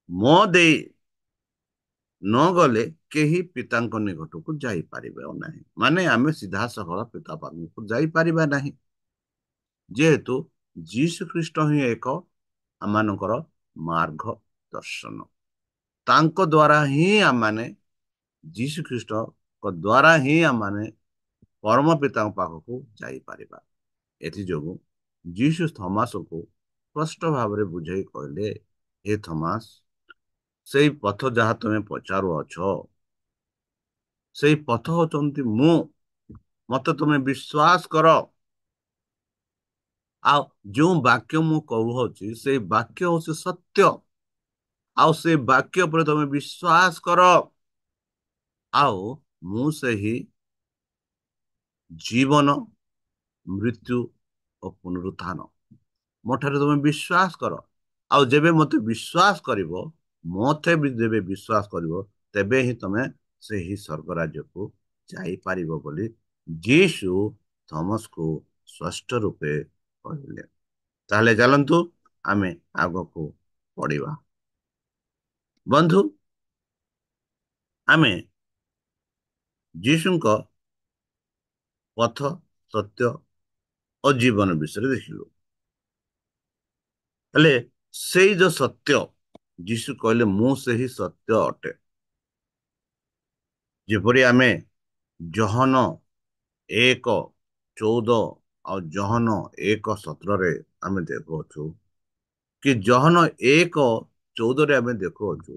ମୋ ଦେଇ ନ ଗଲେ କେହି ପିତାଙ୍କ ନିକଟକୁ ଯାଇପାରିବେ ନାହିଁ। ମାନେ ଆମେ ସିଧାସଳଖ ପିତା ପାଖକୁ ଯାଇପାରିବା ନାହିଁ। ଯେହେତୁ ଯୀଶୁ ଖ୍ରୀଷ୍ଟ ହିଁ ଏକ ଆମମାନଙ୍କର ମାର୍ଗ ଦର୍ଶନ। ତାଙ୍କ ଦ୍ୱାରା ହିଁ ଆମମାନେ, ଯୀଶୁ ଖ୍ରୀଷ୍ଟଙ୍କ ଦ୍ୱାରା ହିଁ ଆମମାନେ ପରମ ପିତାଙ୍କ ପାଖକୁ ଯାଇପାରିବା। ଏଥିଯୋଗୁଁ ଯୀଶୁ ଥମାସକୁ ସ୍ପଷ୍ଟ ଭାବରେ ବୁଝେଇ କହିଲେ, ହେ ଥମାସ, ସେଇ ପଥ ଯାହା ତମେ ପଚାରୁଅଛ, ସେଇ ପଥ ହଉଛନ୍ତି ମୁଁ। ମତେ ତମେ ବିଶ୍ୱାସ କର। ଆଉ ଯୋଉ ବାକ୍ୟ ମୁଁ କହୁଅଛି ସେଇ ବାକ୍ୟ ହଉଛି ସତ୍ୟ। ଆଉ ସେ ବାକ୍ୟ ଉପରେ ତମେ ବିଶ୍ୱାସ କର। ଆଉ ମୁଁ ସେହି ଜୀବନ, ମୃତ୍ୟୁ ଓ ପୁନରୁତ୍ଥାନ। ମୋ ଠାରେ ତମେ ବିଶ୍ୱାସ କର। ଆଉ ଯେବେ ମତେ ବିଶ୍ୱାସ କରିବ, ମତେ ବି ଯେବେ ବିଶ୍ୱାସ କରିବ, ତେବେ ହିଁ ତମେ ସେହି ସ୍ୱର୍ଗ ରାଜ୍ୟକୁ ଯାଇପାରିବ ବୋଲି ଯୀଶୁ ଥମସକୁ ସ୍ପଷ୍ଟ ରୂପେ କହିଲେ। ତାହେଲେ ଚାଲନ୍ତୁ ଆମେ ଆଗକୁ ବଢିବା। ବନ୍ଧୁ, ଆମେ ଯୀଶୁଙ୍କ ପଥ, ସତ୍ୟ ଓ ଜୀବନ ବିଷୟରେ ଦେଖିଲୁ। ହେଲେ ସେଇ ଯୋଉ ସତ୍ୟ, ଯୀଶୁ କହିଲେ ମୁଁ ସେହି ସତ୍ୟ ଅଟେ। ଯେପରି ଆମେ ଜହନ 1:14 ଆଉ ଜହନ 1:17 ଆମେ ଦେଖୁଅଛୁ, କି ଜହନ 1:14 ଆମେ ଦେଖୁଅଛୁ,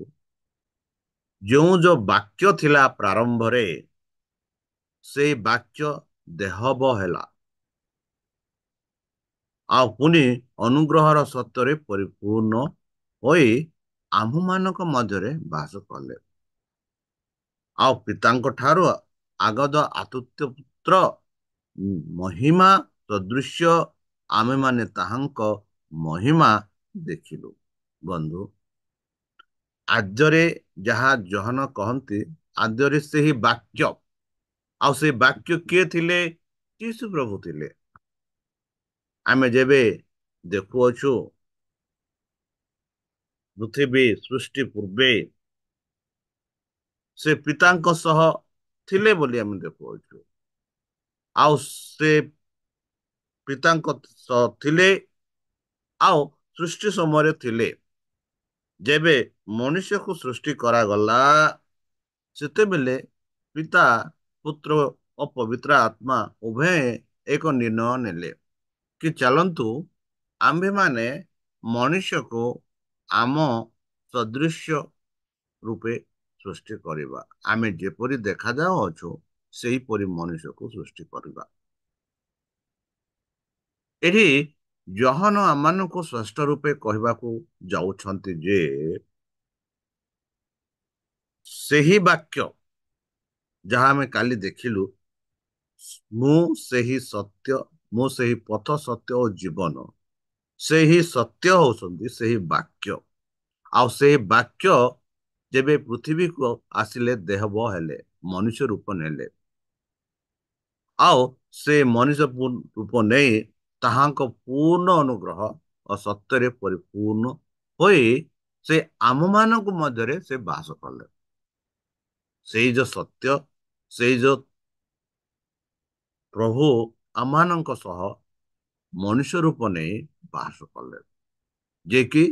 ଯୋଉ ବାକ୍ୟ ଥିଲା ପ୍ରାରମ୍ଭରେ, ସେଇ ବାକ୍ୟ ଦେହବ ହେଲା ଆଉ ପୁଣି ଅନୁଗ୍ରହର ସତ୍ୟରେ ପରିପୂର୍ଣ୍ଣ ହୋଇ ଆମ୍ଭମାନଙ୍କ ମଧ୍ୟରେ ବାସ କଲେ। ଆଉ ପିତାଙ୍କ ଠାରୁ ଆଗତ ଆତୁତ୍ୟ ପୁତ୍ର ମହିମା ସଦୃଶ୍ୟ ଆମେମାନେ ତାହାଙ୍କ ମହିମା ଦେଖିଲୁ। ବନ୍ଧୁ, ଆଦ୍ୟରେ ଯାହା ଜହନ କହନ୍ତି, ଆଦ୍ୟରେ ସେହି ବାକ୍ୟ, ଆଉ ସେଇ ବାକ୍ୟ କିଏ ଥିଲେ? ଯୀଶୁ ପ୍ରଭୁ ଥିଲେ। ଆମେ ଯେବେ ଦେଖୁଅଛୁ ପୃଥିବୀ ସୃଷ୍ଟି ପୂର୍ବେ ସେ ପିତାଙ୍କ ସହ ଥିଲେ ବୋଲି ଆମେ ଦେଖୁଅଛୁ। ଆଉ ସେ ପିତାଙ୍କ ସହ ଥିଲେ ଆଉ ସୃଷ୍ଟି ସମୟରେ ଥିଲେ। ଯେବେ ମନୁଷ୍ୟକୁ ସୃଷ୍ଟି କରାଗଲା, ସେତେବେଳେ ପିତା, ପୁତ୍ର ଓ ପବିତ୍ର ଆତ୍ମା ଉଭୟ ଏକ ନିର୍ଣ୍ଣୟ ନେଲେ କି ଚାଲନ୍ତୁ ଆମ୍ଭେମାନେ ମନୁଷ୍ୟକୁ ଆମ ସଦୃଶ୍ୟ ରୂପେ ସୃଷ୍ଟି କରିବା। ଆମେ ଯେପରି ଦେଖାଯାଉଅଛୁ ସେହିପରି ମନୁଷ୍ୟକୁ ସୃଷ୍ଟି କରିବା। ଏଠି ଜହନ ଆମମାନଙ୍କୁ ସ୍ପଷ୍ଟ ରୂପେ କହିବାକୁ ଯାଉଛନ୍ତି ଯେ ସେହି ବାକ୍ୟ ଯାହା ଆମେ କାଲି ଦେଖିଲୁ, ମୁଁ ସେହି ସତ୍ୟ, ମୁଁ ସେହି ପଥ, ସତ୍ୟ ଓ ଜୀବନ, ସେହି ସତ୍ୟ ହଉଛନ୍ତି ସେହି ବାକ୍ୟ। ଆଉ ସେହି ବାକ୍ୟ ଯେବେ ପୃଥିବୀକୁ ଆସିଲେ, ଦେହବ ହେଲେ, ମନୁଷ୍ୟ ରୂପ ନେଲେ, ଆଉ ସେ ମଣିଷ ରୂପ ନେଇ ତାହାଙ୍କ ପୂର୍ଣ୍ଣ ଅନୁଗ୍ରହ ଓ ସତ୍ୟରେ ପରିପୂର୍ଣ୍ଣ ହୋଇ ସେ ଆମମାନଙ୍କ ମଧ୍ୟରେ ସେ ବାସ କଲେ। ସେଇ ଯୋଉ ସତ୍ୟ, ସେଇ ଯୋଉ ପ୍ରଭୁ ଆମମାନଙ୍କ ସହ ମନୁଷ୍ୟ ରୂପ ନେଇ ବାସ କଲେ, ଯେ କି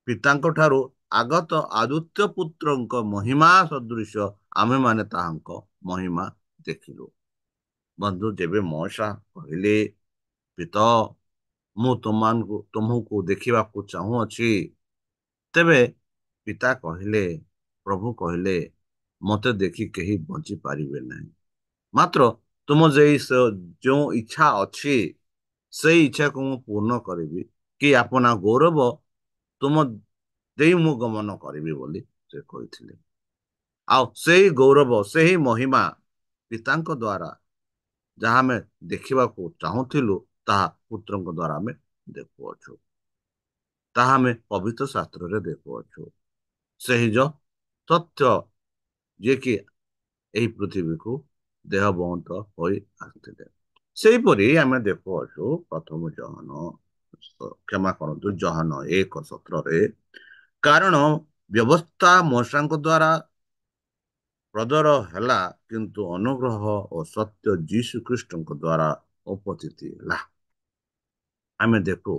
ପିତାଙ୍କ ଠାରୁ ଆଗତ ଆଦୁତ୍ୟ ପୁତ୍ରଙ୍କ ମହିମା ସଦୃଶ ଆମେମାନେ ତାହାଙ୍କ ମହିମା ଦେଖିଲୁ। ବନ୍ଧୁ, ଯେବେ ମଉସା କହିଲେ, ପିତ, ମୁଁ ତୁମକୁ ଦେଖିବାକୁ ଚାହୁଁଅଛି, ତେବେ ପିତା କହିଲେ, ପ୍ରଭୁ କହିଲେ, ମତେ ଦେଖି କେହି ବଞ୍ଚି ପାରିବେ ନାହିଁ। ମାତ୍ର ତୁମ ଯେଉଁ ଇଚ୍ଛା ଅଛି, ସେଇ ଇଚ୍ଛାକୁ ମୁଁ ପୂର୍ଣ୍ଣ କରିବି, କି ଆପଣା ଗୌରବ ତୁମ ଦେଇ ମୁଁ ଗମନ କରିବି ବୋଲି ସେ କହିଥିଲେ। ଆଉ ସେଇ ଗୌରବ, ସେହି ମହିମା ପିତାଙ୍କ ଦ୍ୱାରା ଯାହା ଆମେ ଦେଖିବାକୁ ଚାହୁଁଥିଲୁ, ତାହା ପୁତ୍ରଙ୍କ ଦ୍ୱାରା ଆମେ ଦେଖୁଅଛୁ। ତାହା ଆମେ ପବିତ୍ର ଶାସ୍ତ୍ରରେ ଦେଖୁଅଛୁ। ସେହି ଯୋଉ ତଥ୍ୟ, ଯିଏକି ଏହି ପୃଥିବୀକୁ ଦେହବନ୍ତ ହୋଇ ଆସିଥିଲେ। ସେହିପରି ଆମେ ଦେଖୁଅଛୁ ପ୍ରଥମ ଜହନ, କ୍ଷମା କରନ୍ତୁ, ଜହନ 1:17, କାରଣ ବ୍ୟବସ୍ଥା ମୋଶାଙ୍କ ଦ୍ୱାରା ପ୍ରଦର ହେଲା, କିନ୍ତୁ ଅନୁଗ୍ରହ ଓ ସତ୍ୟ ଯୀଶୁ ଖ୍ରୀଷ୍ଟଙ୍କ ଦ୍ୱାରା ଉପସ୍ଥିତି ହେଲା। ଆମେ ଦେଖୁ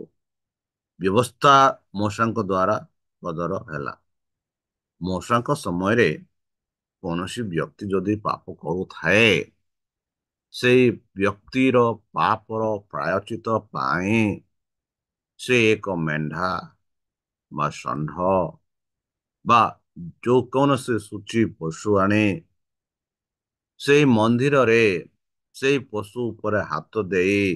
ବ୍ୟବସ୍ଥା ମୋଶାଙ୍କ ଦ୍ୱାରା ପ୍ରଦର ହେଲା। ମୋଶାଙ୍କ ସମୟରେ କୌଣସି ବ୍ୟକ୍ତି ଯଦି ପାପ କରୁଥାଏ, ସେଇ ବ୍ୟକ୍ତିର ପାପର ପ୍ରାୟଶ୍ଚିତ ପାଇଁ ସେ ଏକ ମେଣ୍ଢା ବା ଷଣ୍ଢ ବା ଯୋଉ କୌଣସି ସୂଚି ପଶୁ ଆଣି ସେଇ ମନ୍ଦିରରେ ସେଇ ପଶୁ ଉପରେ ହାତ ଦେଇ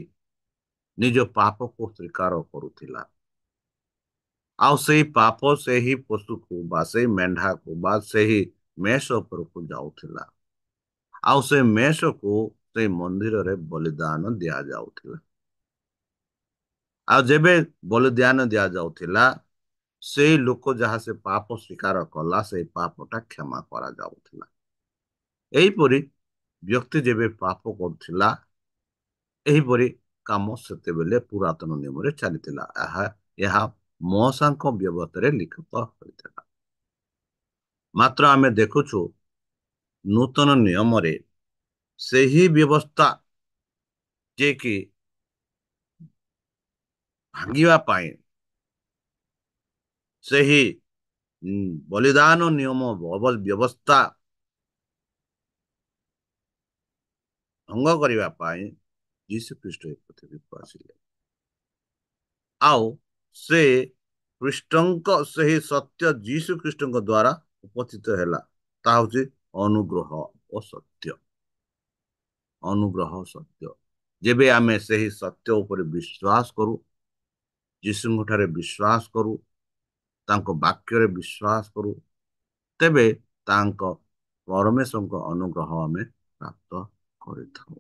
ନିଜ ପାପକୁ ସ୍ୱୀକାର କରୁଥିଲା। ଆଉ ସେଇ ପାପ ସେହି ପଶୁକୁ ବା ସେଇ ମେଣ୍ଢାକୁ ବା ସେହି ମେଷ ଉପରକୁ ଯାଉଥିଲା। ଆଉ ସେ ମେଷକୁ ସେଇ ମନ୍ଦିରରେ ବଳିଦାନ ଦିଆଯାଉଥିଲା। ଆଉ ଯେବେ ବଳିଦାନ ଦିଆଯାଉଥିଲା, ସେଇ ଲୋକ ଯାହା ସେ ପାପ ସ୍ୱୀକାର କଲା, ସେଇ ପାପଟା କ୍ଷମା କରାଯାଉଥିଲା। ଏହିପରି ବ୍ୟକ୍ତି ଯେବେ ପାପ କରୁଥିଲା, ଏହିପରି କାମ ସେତେବେଳେ ପୁରାତନ ନିୟମରେ ଚାଲିଥିଲା। ଏହା ମୋଶାଙ୍କ ବ୍ୟବସ୍ଥାରେ ଲିଖିତ ହୋଇଥିଲା। ମାତ୍ର ଆମେ ଦେଖୁଛୁ ନୂତନ ନିୟମରେ ସେହି ବ୍ୟବସ୍ଥା ଯେ କି ଭାଙ୍ଗିବା ପାଇଁ ସେହି ବଳିଦାନ ନିୟମ ବ୍ୟବସ୍ଥା ଭଙ୍ଗ କରିବା ପାଇଁ ଯୀଶୁ ଖ୍ରୀଷ୍ଟ ଏ ପୃଥିବୀକୁ ଆସିଲେ। ଆଉ ସେ ଖ୍ରୀଷ୍ଟଙ୍କ ସେହି ସତ୍ୟ ଯୀଶୁ ଖ୍ରୀଷ୍ଟଙ୍କ ଦ୍ଵାରା ଉପସ୍ଥିତ ହେଲା। ତାହା ହଉଛି ଅନୁଗ୍ରହ ଓ ସତ୍ୟ। ଅନୁଗ୍ରହ ସତ୍ୟ। ଯେବେ ଆମେ ସେହି ସତ୍ୟ ଉପରେ ବିଶ୍ୱାସ କରୁ, ଯୀଶୁଙ୍କ ଠାରେ ବିଶ୍ୱାସ କରୁ, ତାଙ୍କ ବାକ୍ୟରେ ବିଶ୍ୱାସ କରୁ, ତେବେ ତାଙ୍କ ପରମେଶ୍ୱରଙ୍କ ଅନୁଗ୍ରହ ଆମେ ପ୍ରାପ୍ତ କରିଥାଉ।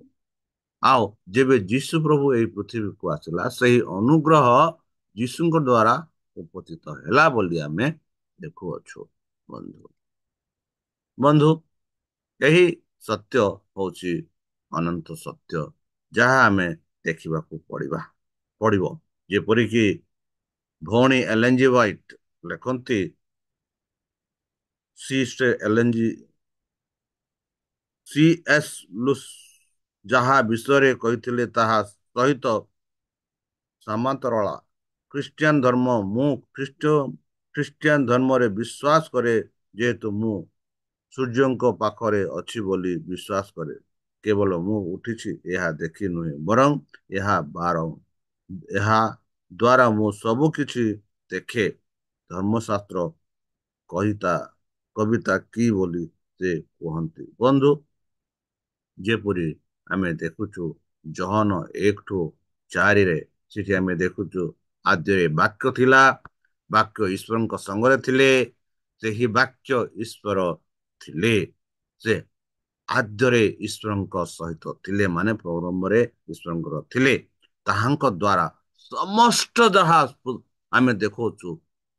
ଆଉ ଯେବେ ଯୀଶୁ ପ୍ରଭୁ ଏହି ପୃଥିବୀକୁ ଆସିଲା, ସେହି ଅନୁଗ୍ରହ ଯୀଶୁଙ୍କ ଦ୍ଵାରା ଉପସ୍ଥିତ ହେଲା ବୋଲି ଆମେ ଦେଖୁଅଛୁ। ବନ୍ଧୁ ବନ୍ଧୁ ଏହି ସତ୍ୟ ହଉଛି ଅନନ୍ତ ସତ୍ୟ, ଯାହା ଆମେ ଦେଖିବାକୁ ପଡ଼ିବ। ଯେପରିକି ଭଉଣୀ ଏଲେନ୍ ଜି ହ୍ୱାଇଟ୍ ଲେଖନ୍ତି, ସି.ଏସ୍. ଲୁଇସ୍ ଯାହା ବିଷୟରେ କହିଥିଲେ ତାହା ସହିତ ସମାନ୍ତରାଳ। ଖ୍ରୀଷ୍ଟିଆନ ଧର୍ମ ମୁଁ ଖ୍ରୀଷ୍ଟିଆନ ଧର୍ମରେ ବିଶ୍ୱାସ କରେ, ଯେହେତୁ ମୁଁ ସୂର୍ଯ୍ୟଙ୍କ ପାଖରେ ଅଛି ବୋଲି ବିଶ୍ୱାସ କରେ। କେବଳ ମୁଁ ଉଠିଛି ଏହା ଦେଖି ନୁହେଁ, ବରଂ ଏହା ବାର ଏହା ଦ୍ୱାରା ମୁଁ ସବୁ କିଛି ଦେଖେ। ଧର୍ମଶାସ୍ତ୍ର କହିତା କବିତା କି ବୋଲି ସେ କୁହନ୍ତି। ବନ୍ଧୁ, ଯେପରି ଆମେ ଦେଖୁଛୁ ଜହନ 1-4 ସେଠି ଆମେ ଦେଖୁଛୁ, ଆଦ୍ୟରେ ବାକ୍ୟ ଥିଲା, ବାକ୍ୟ ଈଶ୍ୱରଙ୍କ ସଙ୍ଗରେ ଥିଲେ, ସେହି ବାକ୍ୟ ଈଶ୍ୱର ଥିଲେ। ସେ ଆଦ୍ୟରେ ଈଶ୍ୱରଙ୍କ ସହିତ ଥିଲେ, ମାନେ ପ୍ରାରମ୍ଭରେ ଈଶ୍ୱରଙ୍କର ଥିଲେ। ତାହାଙ୍କ ଦ୍ୱାରା ସମସ୍ତ ଯାହା ଆମେ ଦେଖୁଛୁ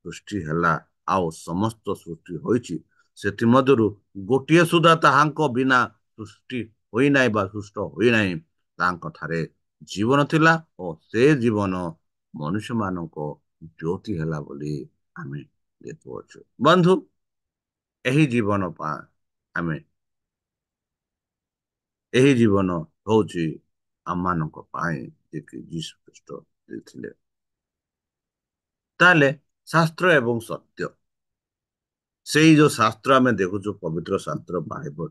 ସୃଷ୍ଟି ହେଲା, ଆଉ ସମସ୍ତ ସୃଷ୍ଟି ହୋଇଛି। ସେଥିମଧ୍ୟରୁ ଗୋଟିଏ ସୁଦ୍ଧା ତାହାଙ୍କ ବିନା ସୃଷ୍ଟି ହୋଇନାହିଁ ବା ସୃଷ୍ଟ ହୋଇନାହିଁ। ତାଙ୍କ ଠାରେ ଜୀବନ ଥିଲା ଓ ସେ ଜୀବନ ମନୁଷ୍ୟମାନଙ୍କ ଜ୍ୟୋତି ହେଲା ବୋଲି ଆମେ ଦେଖୁଅଛୁ। ବନ୍ଧୁ, ଏହି ଜୀବନ ପାଇଁ ଆମେ ଏହି ଜୀବନ ହଉଛି ଆମମାନଙ୍କ ପାଇଁ ଯିଏକି ଯୀଶୁ ଖ୍ରୀଷ୍ଟ ଦେଇଥିଲେ। ତାହେଲେ ଶାସ୍ତ୍ର ଏବଂ ସତ୍ୟ, ସେଇ ଯୋଉ ଶାସ୍ତ୍ର ଆମେ ଦେଖୁଛୁ ପବିତ୍ର ଶାସ୍ତ୍ର ବାଇବଲ,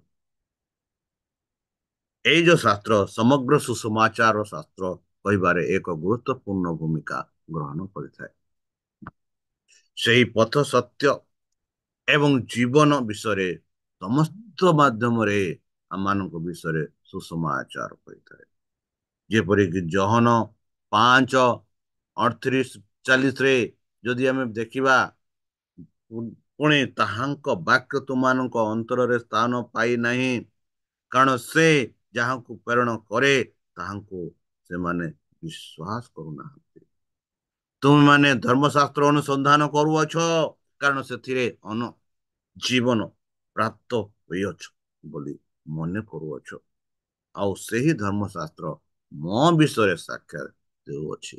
ଏଇ ଯୋଉ ଶାସ୍ତ୍ର ସମଗ୍ର ସୁସମାଚାର ଶାସ୍ତ୍ର କହିବାରେ ଏକ ଗୁରୁତ୍ୱପୂର୍ଣ୍ଣ ଭୂମିକା ଗ୍ରହଣ କରିଥାଏ। ସେହି ପଥ ସତ୍ୟ ଏବଂ ଜୀବନ ବିଷୟରେ ସମସ୍ତ ମାଧ୍ୟମରେ ଆମମାନଙ୍କ ବିଷୟରେ ସୁସମାଚାର କରିଥାଏ। ଯେପରିକି ଜହନ 5:38-40 ଯଦି ଆମେ ଦେଖିବା, ପୁଣି ତାହାଙ୍କ ବାକ୍ୟ ତୁମମାନଙ୍କ ଅନ୍ତରରେ ସ୍ଥାନ ପାଇନାହିଁ, କାରଣ ସେ ଯାହାଙ୍କୁ ପ୍ରେରଣ କରେ ତାହାଙ୍କୁ ସେମାନେ ବିଶ୍ୱାସ କରୁନାହାନ୍ତି। ତୁମେମାନେ ଧର୍ମଶାସ୍ତ୍ର ଅନୁସନ୍ଧାନ କରୁଅଛ, କାରଣ ସେଥିରେ ଜୀବନ ପ୍ରାପ୍ତ ହୋଇଅଛ ବୋଲି ମନେ କରୁଅଛ। ଆଉ ସେହି ଧର୍ମଶାସ୍ତ୍ର ମୋ ବିଷୟରେ ସାକ୍ଷାତ ଦେଉଅଛି,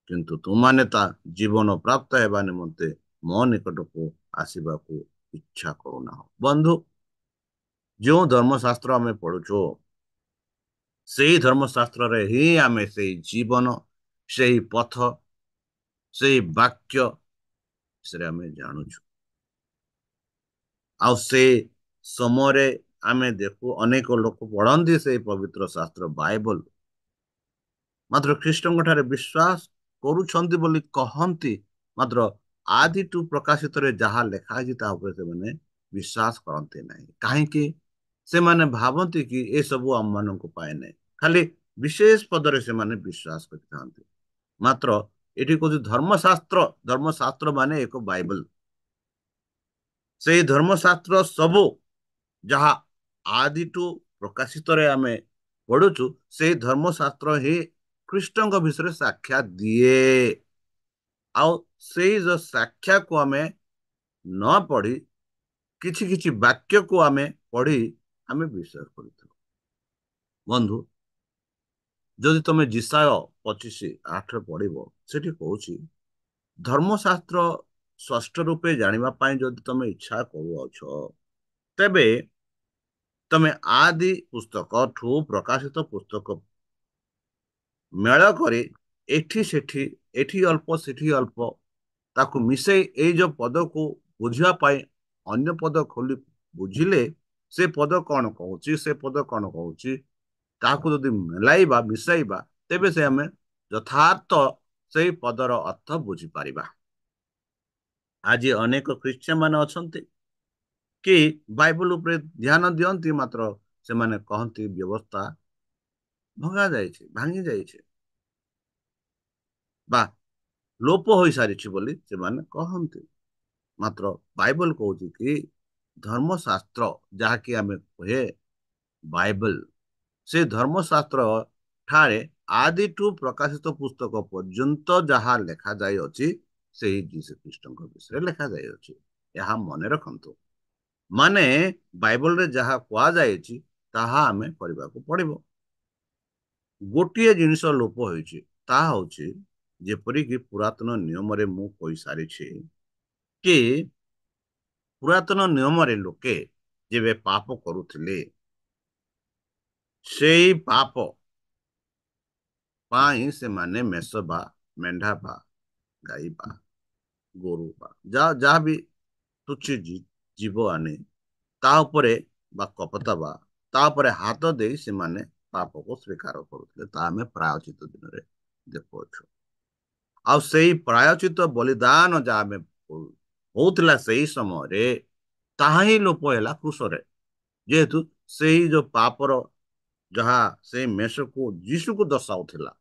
କିନ୍ତୁ ତୁମମାନେ ତା ଜୀବନ ପ୍ରାପ୍ତ ହେବା ନିମନ୍ତେ ମୋ ନିକଟକୁ ଆସିବାକୁ ଇଚ୍ଛା କରୁନାହ। ବନ୍ଧୁ, ଯେଉଁ ଧର୍ମଶାସ୍ତ୍ର ଆମେ ପଢୁଛୁ, ସେହି ଧର୍ମଶାସ୍ତ୍ରରେ ହିଁ ଆମେ ସେଇ ଜୀବନ, ସେହି ପଥ, ସେଇ ବାକ୍ୟ ବିଷୟରେ ଆମେ ଜାଣୁଛୁ। ଆଉ ସେ ସମୟରେ ଆମେ ଦେଖୁ ଅନେକ ଲୋକ ପଢନ୍ତି ସେଇ ପବିତ୍ର ଶାସ୍ତ୍ର ବାଇବଲ, ମାତ୍ର ଖ୍ରୀଷ୍ଟଙ୍କ ଠାରେ ବିଶ୍ୱାସ କରୁଛନ୍ତି ବୋଲି କହନ୍ତି, ମାତ୍ର ଆଦିଠୁ ପ୍ରକାଶିତରେ ଯାହା ଲେଖା ହେଇଛି ତା ଉପରେ ସେମାନେ ବିଶ୍ୱାସ କରନ୍ତି ନାହିଁ। କାହିଁକି? ସେମାନେ ଭାବନ୍ତି କି ଏସବୁ ଆମମାନଙ୍କ ପାଇଁ ନାହିଁ, ଖାଲି ବିଶେଷ ପଦରେ ସେମାନେ ବିଶ୍ୱାସ କରିଥାନ୍ତି। ମାତ୍ର ଏଠି କହୁଛି ଧର୍ମଶାସ୍ତ୍ର ମାନେ ଏକ ବାଇବଲ। ସେଇ ଧର୍ମଶାସ୍ତ୍ର ସବୁ ଯାହା ଆଦିଠୁ ପ୍ରକାଶିତରେ ଆମେ ପଢୁଛୁ, ସେଇ ଧର୍ମଶାସ୍ତ୍ର ହିଁ ଖ୍ରୀଷ୍ଟଙ୍କ ବିଷୟରେ ସାକ୍ଷା ଦିଏ। ଆଉ ସେଇ ଯୋଉ ସାକ୍ଷାକୁ ଆମେ ନ ପଢି କିଛି କିଛି ବାକ୍ୟକୁ ଆମେ ପଢି ଆମେ ବିଶ୍ୱାସ କରିଥାଉ। ବନ୍ଧୁ, ଯଦି ତମେ ଜିସାୟ 25:8 ପଢିବ, ସେଠି କହୁଛି ଧର୍ମଶାସ୍ତ୍ର ସ୍ପଷ୍ଟ ରୂପେ ଜାଣିବା ପାଇଁ ଯଦି ତମେ ଇଚ୍ଛା କରୁଅଛ, ତେବେ ତମେ ଆଦି ପୁସ୍ତକଠୁ ପ୍ରକାଶିତ ପୁସ୍ତକ ମେଳ କରି ଏଠି ସେଠି, ଏଠି ଅଳ୍ପ ସେଠି ଅଳ୍ପ ତାକୁ ମିଶେଇ ଏଇ ଯୋଉ ପଦକୁ ବୁଝିବା ପାଇଁ ଅନ୍ୟ ପଦ ଖୋଲି ବୁଝିଲେ ସେ ପଦ କଣ କହୁଛି, ସେ ପଦ କଣ କହୁଛି, ତାହାକୁ ଯଦି ମେଲାଇବା ମିଶାଇବା, ତେବେ ସେ ଆମେ ଯଥାର୍ଥ ସେଇ ପଦର ଅର୍ଥ ବୁଝିପାରିବା। ଆଜି ଅନେକ ଖ୍ରୀଷ୍ଟିଆନ ମାନେ ଅଛନ୍ତି କି ବାଇବଲ ଉପରେ ଧ୍ୟାନ ଦିଅନ୍ତି, ମାତ୍ର ସେମାନେ କହନ୍ତି ବ୍ୟବସ୍ଥା ଭଙ୍ଗା ଯାଇଛି, ଭାଙ୍ଗି ଯାଇଛି ବା ଲୋପ ହୋଇସାରିଛି ବୋଲି ସେମାନେ କହନ୍ତି। ମାତ୍ର ବାଇବଲ କହୁଛି କି ଧର୍ମଶାସ୍ତ୍ର ଯାହାକି ଆମେ କହେ ବାଇବଲ, ସେ ଧର୍ମଶାସ୍ତ୍ର ଠାରେ ଆଦିଠୁ ପ୍ରକାଶିତ ପୁସ୍ତକ ପର୍ଯ୍ୟନ୍ତ ଯାହା ଲେଖାଯାଇଅଛି, ସେହି ଯୀଶୁଖ୍ରୀଷ୍ଟଙ୍କ ବିଷୟରେ ଲେଖାଯାଇଅଛି। ଏହା ମନେ ରଖନ୍ତୁ। ମାନେ ବାଇବଲରେ ଯାହା କୁହାଯାଇଛି ତାହା ଆମେ କରିବାକୁ ପଡିବ। ଗୋଟିଏ ଜିନିଷ ଲୋପ ହୋଇଛି, ତାହା ହଉଛି ଯେପରିକି ପୁରାତନ ନିୟମରେ ମୁଁ କହିସାରିଛି କି ପୁରାତନ ନିୟମରେ ଲୋକେ ଯେବେ ପାପ କରୁଥିଲେ, ସେଇ ପାପ ପାଇଁ ସେମାନେ ମେଷ ବା ମେଣ୍ଢା ବା ଗାଈ ବା ଗୋରୁ ବା ଯାହା ବି ତୁଚ୍ଛ ଜୀବ ଆଣି ତା ଉପରେ ବା କପତା ବା ତା ଉପରେ ହାତ ଦେଇ ସେମାନେ ପାପକୁ ସ୍ୱୀକାର କରୁଥିଲେ। ତା ଆମେ ପ୍ରାୟଚିତ ଦିନରେ ଦେଖୁଅଛୁ। ଆଉ ସେଇ ପ୍ରାୟଚିତ ବଳିଦାନ ଯାହା ଆମେ ହଉଥିଲା ସେଇ ସମୟରେ, ତାହା ହିଁ ଲୋପ ହେଲା କୃଷରେ। ଯେହେତୁ ସେଇ ଯୋଉ ପାପର ଯାହା ସେଇ ମେଷକୁ ଯୀଶୁକୁ ଦର୍ଶାଉଥିଲା,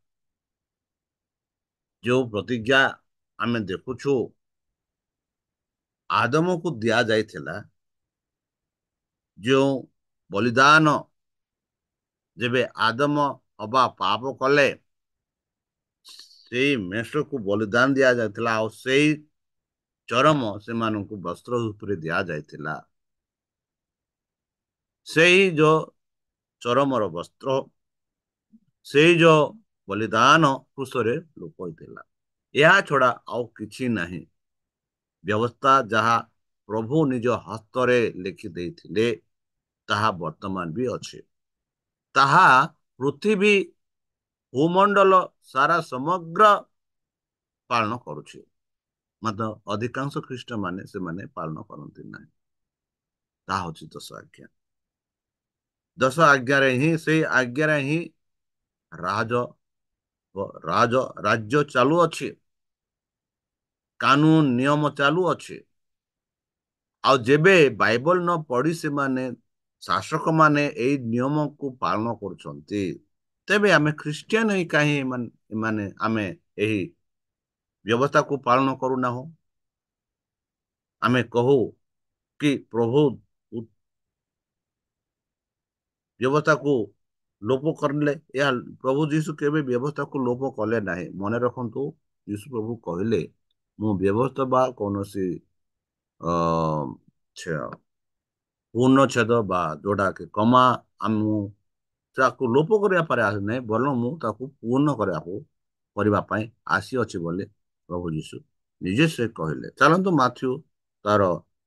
ଯୋଉ ପ୍ରତିଜ୍ଞା ଆମେ ଦେଖୁଛୁ ଆଦମକୁ ଦିଆଯାଇଥିଲା, ଯେଉଁ ବଳିଦାନ ଯେବେ ଆଦମ ଅବା ପାପ କଲେ, ସେଇ ମେଷକୁ ବଳିଦାନ ଦିଆଯାଇଥିଲା ଆଉ ସେଇ ଚରମ ସେମାନଙ୍କୁ ବସ୍ତ୍ର ଉପରେ ଦିଆଯାଇଥିଲା। ସେଇ ଯୋଉ ଚରମର ବସ୍ତ୍ର, ସେଇ ଯୋଉ ବଳିଦାନ କୃଷରେ ଲୋପ ହୋଇଥିଲା। ଏହା ଛଡା ଆଉ କିଛି ନାହିଁ। ବ୍ୟବସ୍ଥା ଯାହା ପ୍ରଭୁ ନିଜ ହସ୍ତରେ ଲେଖି ଦେଇଥିଲେ, ତାହା ବର୍ତ୍ତମାନ ବି ଅଛି। ତାହା ପୃଥିବୀ ଭୂମଣ୍ଡଳ ସାରା ସମଗ୍ର ପାଳନ କରୁଛି। ମାତ୍ର ଅଧିକାଂଶ ଖ୍ରୀଷ୍ଟ ମାନେ ସେମାନେ ପାଳନ କରନ୍ତି ନାହିଁ। ତାହା ହଉଛି ଦଶ ଆଜ୍ଞା। ଦଶ ଆଜ୍ଞାରେ ହିଁ, ସେଇ ଆଜ୍ଞାରେ ହିଁ ରାଜ ରାଜ୍ୟ ଚାଲୁଅଛି, କାନୁନ ନିୟମ ଚାଲୁଅଛି। ଆଉ ଯେବେ ବାଇବଲ ନ ପଢି ସେମାନେ ଶାସକ ମାନେ ଏଇ ନିୟମକୁ ପାଳନ କରୁଛନ୍ତି, ତେବେ ଆମେ ଖ୍ରୀଷ୍ଟିଆନ ହେଇ କାହିଁ ଏମାନେ ଆମେ ଏହି ବ୍ୟବସ୍ଥାକୁ ପାଳନ କରୁନାହୁଁ? ଆମେ କହୁ କି ପ୍ରଭୁ ବ୍ୟବସ୍ଥାକୁ ଲୋପ କରିଲେ। ଏହା ପ୍ରଭୁ ଯୀଶୁ କେବେ ବ୍ୟବସ୍ଥାକୁ ଲୋପ କଲେ ନାହିଁ। ମନେ ରଖନ୍ତୁ, ଯୀଶୁ ପ୍ରଭୁ କହିଲେ ମୁଁ ବ୍ୟବସ୍ଥା ବା କୌଣସି ପୂର୍ଣ୍ଣଚ୍ଛେଦ ବା ଯୋଉଟା କି କମା ମୁଁ ତାକୁ ଲୋପ କରିବା ପାଇଁ ଆସିନାହିଁ, ବରଂ ମୁଁ ତାକୁ ପୂର୍ଣ୍ଣ କରିବା ପାଇଁ ଆସିଅଛି ବୋଲି ପ୍ରଭୁ ଯୀଶୁ ନିଜେ ସେ କହିଲେ। ଚାଲନ୍ତୁ ମାଥ୍ୟୁ ତାର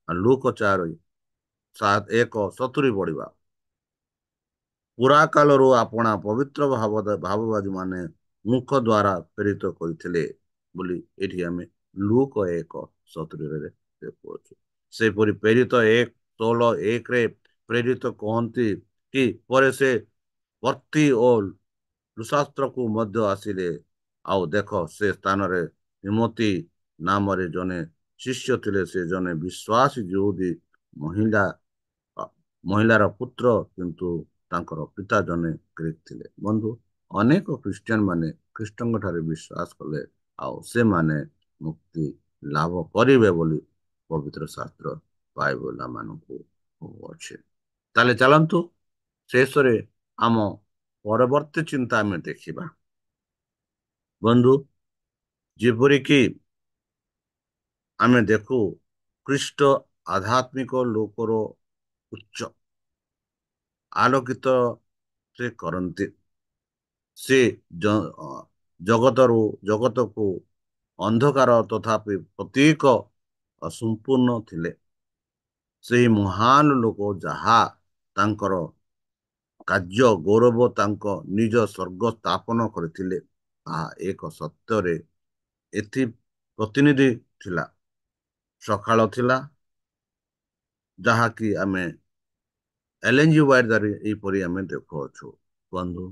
ଲୁକ 4:1-70 ପଢିବା। ପୁରା କାଳରୁ ଆପଣା ପବିତ୍ର ଭାବବାଦୀ ମାନେ ମୁଖ ଦ୍ଵାରା ପ୍ରେରିତ କରିଥିଲେ ବୋଲି ଏଠି ଆମେ ଲୁକ 1:70 ଦେଖୁଅଛୁ। ସେପରି ପ୍ରେରିତ 1:16-1ରେ ପ୍ରେରିତ କହନ୍ତି କି ପରେ ସେ ଭର୍ତ୍ତି ଓ ଲୁଶାସ୍ତ୍ରକୁ ମଧ୍ୟ ଆସିଲେ। ଆଉ ଦେଖ, ସେ ସ୍ଥାନରେ ହିମତୀ ନାମରେ ଜଣେ ଶିଷ୍ୟ ଥିଲେ। ସେ ଜଣେ ବିଶ୍ୱାସୀ ଯହୁଦୀ ମହିଳା ମହିଳାର ପୁତ୍ର, କିନ୍ତୁ ତାଙ୍କର ପିତା ଜଣେ ଗ୍ରୀକ ଥିଲେ। ବନ୍ଧୁ, ଅନେକ ଖ୍ରୀଷ୍ଟିଆନ ମାନେ ଖ୍ରୀଷ୍ଟଙ୍କ ଠାରେ ବିଶ୍ୱାସ କଲେ ଆଉ ସେମାନେ ମୁକ୍ତି ଲାଭ କରିବେ ବୋଲି ପବିତ୍ର ଶାସ୍ତ୍ର ବାଇବଲ ମାନଙ୍କୁ କହୁଅଛି। ତାହେଲେ ଚାଲନ୍ତୁ ଶେଷରେ ଆମ ପରବର୍ତ୍ତୀ ଚିନ୍ତା ଆମେ ଦେଖିବା। ବନ୍ଧୁ, ଯେପରିକି ଆମେ ଦେଖୁ ଖ୍ରୀଷ୍ଟ ଆଧ୍ୟାତ୍ମିକ ଲୋକର ଉଚ୍ଚ ଆଲୋକିତ ସେ କରନ୍ତି। ସେ ଜଗତରୁ ଜଗତକୁ ଅନ୍ଧକାର ତଥାପି ପ୍ରତୀକ ଅସମ୍ପୂର୍ଣ୍ଣ ଥିଲେ। ସେହି ମହାନ ଲୋକ ଯାହା ତାଙ୍କର କାର୍ଯ୍ୟ ଗୌରବ ତାଙ୍କ ନିଜ ସ୍ୱର୍ଗ ସ୍ଥାପନ କରିଥିଲେ, ତାହା ଏକ ସତ୍ୟରେ ଏଥି ପ୍ରତିନିଧି ଥିଲା। ସକାଳ ଥିଲା, ଯାହାକି ଆମେ ଏଲ୍ଏନଜି ୱାଇଡ୍ ଦ୍ୱାରା ଏହିପରି ଆମେ ଦେଖୁଅଛୁ। ବନ୍ଧୁ,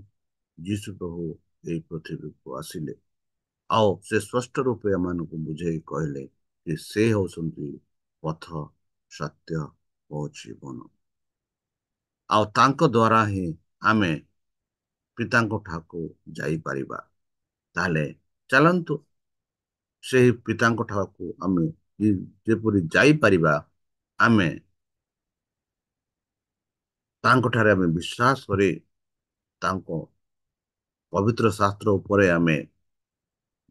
ଯୀଶୁ ପ୍ରଭୁ ଏହି ପୃଥିବୀକୁ ଆସିଲେ, ଆଉ ସେ ସ୍ପଷ୍ଟ ରୂପେ ଏମାନଙ୍କୁ ବୁଝେଇ କହିଲେ ଯେ ସେ ହେଉଛନ୍ତି ପଥ, ସତ୍ୟ ଓ ଜୀବନ। ଆଉ ତାଙ୍କ ଦ୍ୱାରା ହିଁ ଆମେ ପିତାଙ୍କ ଠାକୁ ଯାଇପାରିବା। ତାହେଲେ ଚାଲନ୍ତୁ ସେହି ପିତାଙ୍କ ଠାକୁ ଆମେ ଯେପରି ଯାଇପାରିବା, ଆମେ ତାଙ୍କଠାରେ ଆମେ ବିଶ୍ୱାସ କରି ତାଙ୍କ ପବିତ୍ର ଶାସ୍ତ୍ର ଉପରେ ଆମେ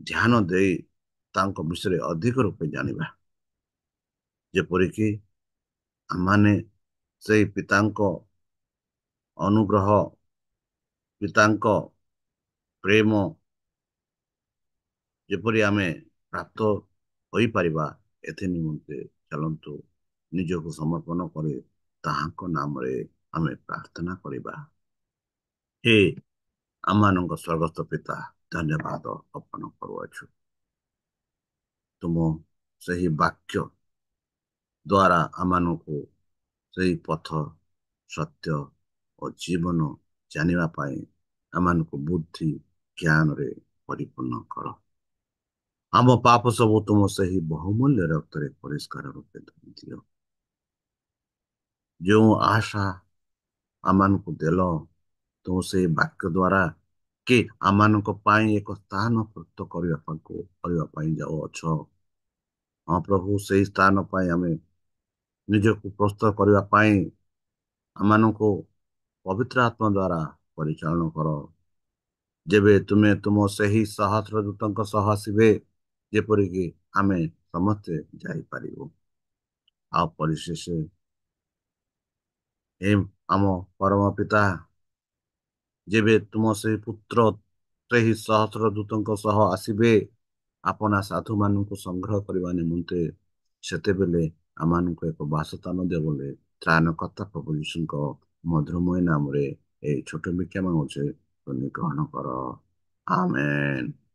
ଧ୍ୟାନ ଦେଇ ତାଙ୍କ ବିଷୟରେ ଅଧିକ ରୂପେ ଜାଣିବା। ଯେପରିକି ଆମମାନେ ସେଇ ପିତାଙ୍କ ଅନୁଗ୍ରହ, ପିତାଙ୍କ ପ୍ରେମ ଯେପରି ଆମେ ପ୍ରାପ୍ତ ହୋଇପାରିବା, ଏଥି ନିମନ୍ତେ ଚାଲନ୍ତୁ ନିଜକୁ ସମର୍ପଣ କରି ତାହାଙ୍କ ନାମରେ ଆମେ ପ୍ରାର୍ଥନା କରିବା। ହେ ଆମମାନଙ୍କ ସ୍ୱର୍ଗସ୍ଥ ପିତା, ଧନ୍ୟବାଦ ଅର୍ପଣ କରୁଅଛୁ। ତୁମ ସେହି ବାକ୍ୟ ଦ୍ୱାରା ଆମମାନଙ୍କୁ ସେହି ପଥ, ସତ୍ୟ ଓ ଜୀବନ ଜାଣିବା ପାଇଁ ଆମମାନଙ୍କୁ ବୁଦ୍ଧି ଜ୍ଞାନରେ ପରିପୂର୍ଣ୍ଣ କର। ଆମ ପାପ ସବୁ ତୁମ ସେହି ବହୁମୂଲ୍ୟ ରକ୍ତରେ ପରିଷ୍କାର ରୂପେ ଧୋଇ ଦିଅ। ଯେଉଁ ଆଶା ଆମମାନଙ୍କୁ ଦେଲ ତୁମ ସେହି ବାକ୍ୟ ଦ୍ୱାରା କି ଆମମାନଙ୍କ ପାଇଁ ଏକ ସ୍ଥାନ ପ୍ରସ୍ତୁତ କରିବା ପାଇଁ ଯାଉଅଛ। ହଁ ପ୍ରଭୁ, ସେହି ସ୍ଥାନ ପାଇଁ ଆମେ ନିଜକୁ ପ୍ରସ୍ତୁତ କରିବା ପାଇଁ ଆମମାନଙ୍କୁ ପବିତ୍ର ଆତ୍ମା ଦ୍ୱାରା ପରିଚାଳନା କର। ଯେବେ ତୁମେ ତୁମ ସେହି ସହସ୍ର ଦୂତଙ୍କ ସହ ଆସିବେ, ଯେପରିକି ଆମେ ସମସ୍ତେ ଯାଇପାରିବୁ। ଆଉ ପରିଶେଷ ଏ ଆମ ପରମ ପିତା, ଯେବେ ତୁମ ସେହି ପୁତ୍ର ସେହି ସହସ୍ର ଦୂତଙ୍କ ସହ ଆସିବେ ଆପଣା ସାଧୁମାନଙ୍କୁ ସଂଗ୍ରହ କରିବା ନିମନ୍ତେ, ସେତେବେଳେ ଆମମାନଙ୍କୁ ଏକ ବାସସ୍ଥାନ ଦେବ ବୋଲି ତ୍ରାଣକର୍ତ୍ତା ପ୍ରଭୁ ଯୀଶୁଙ୍କ ମଧୁରମୟ ନାମରେ ଏହି ଛୋଟ ଭିକ୍ଷା ମାଗୁଛେ, ତୁମେ ଗ୍ରହଣ କର। ଆମେନ୍।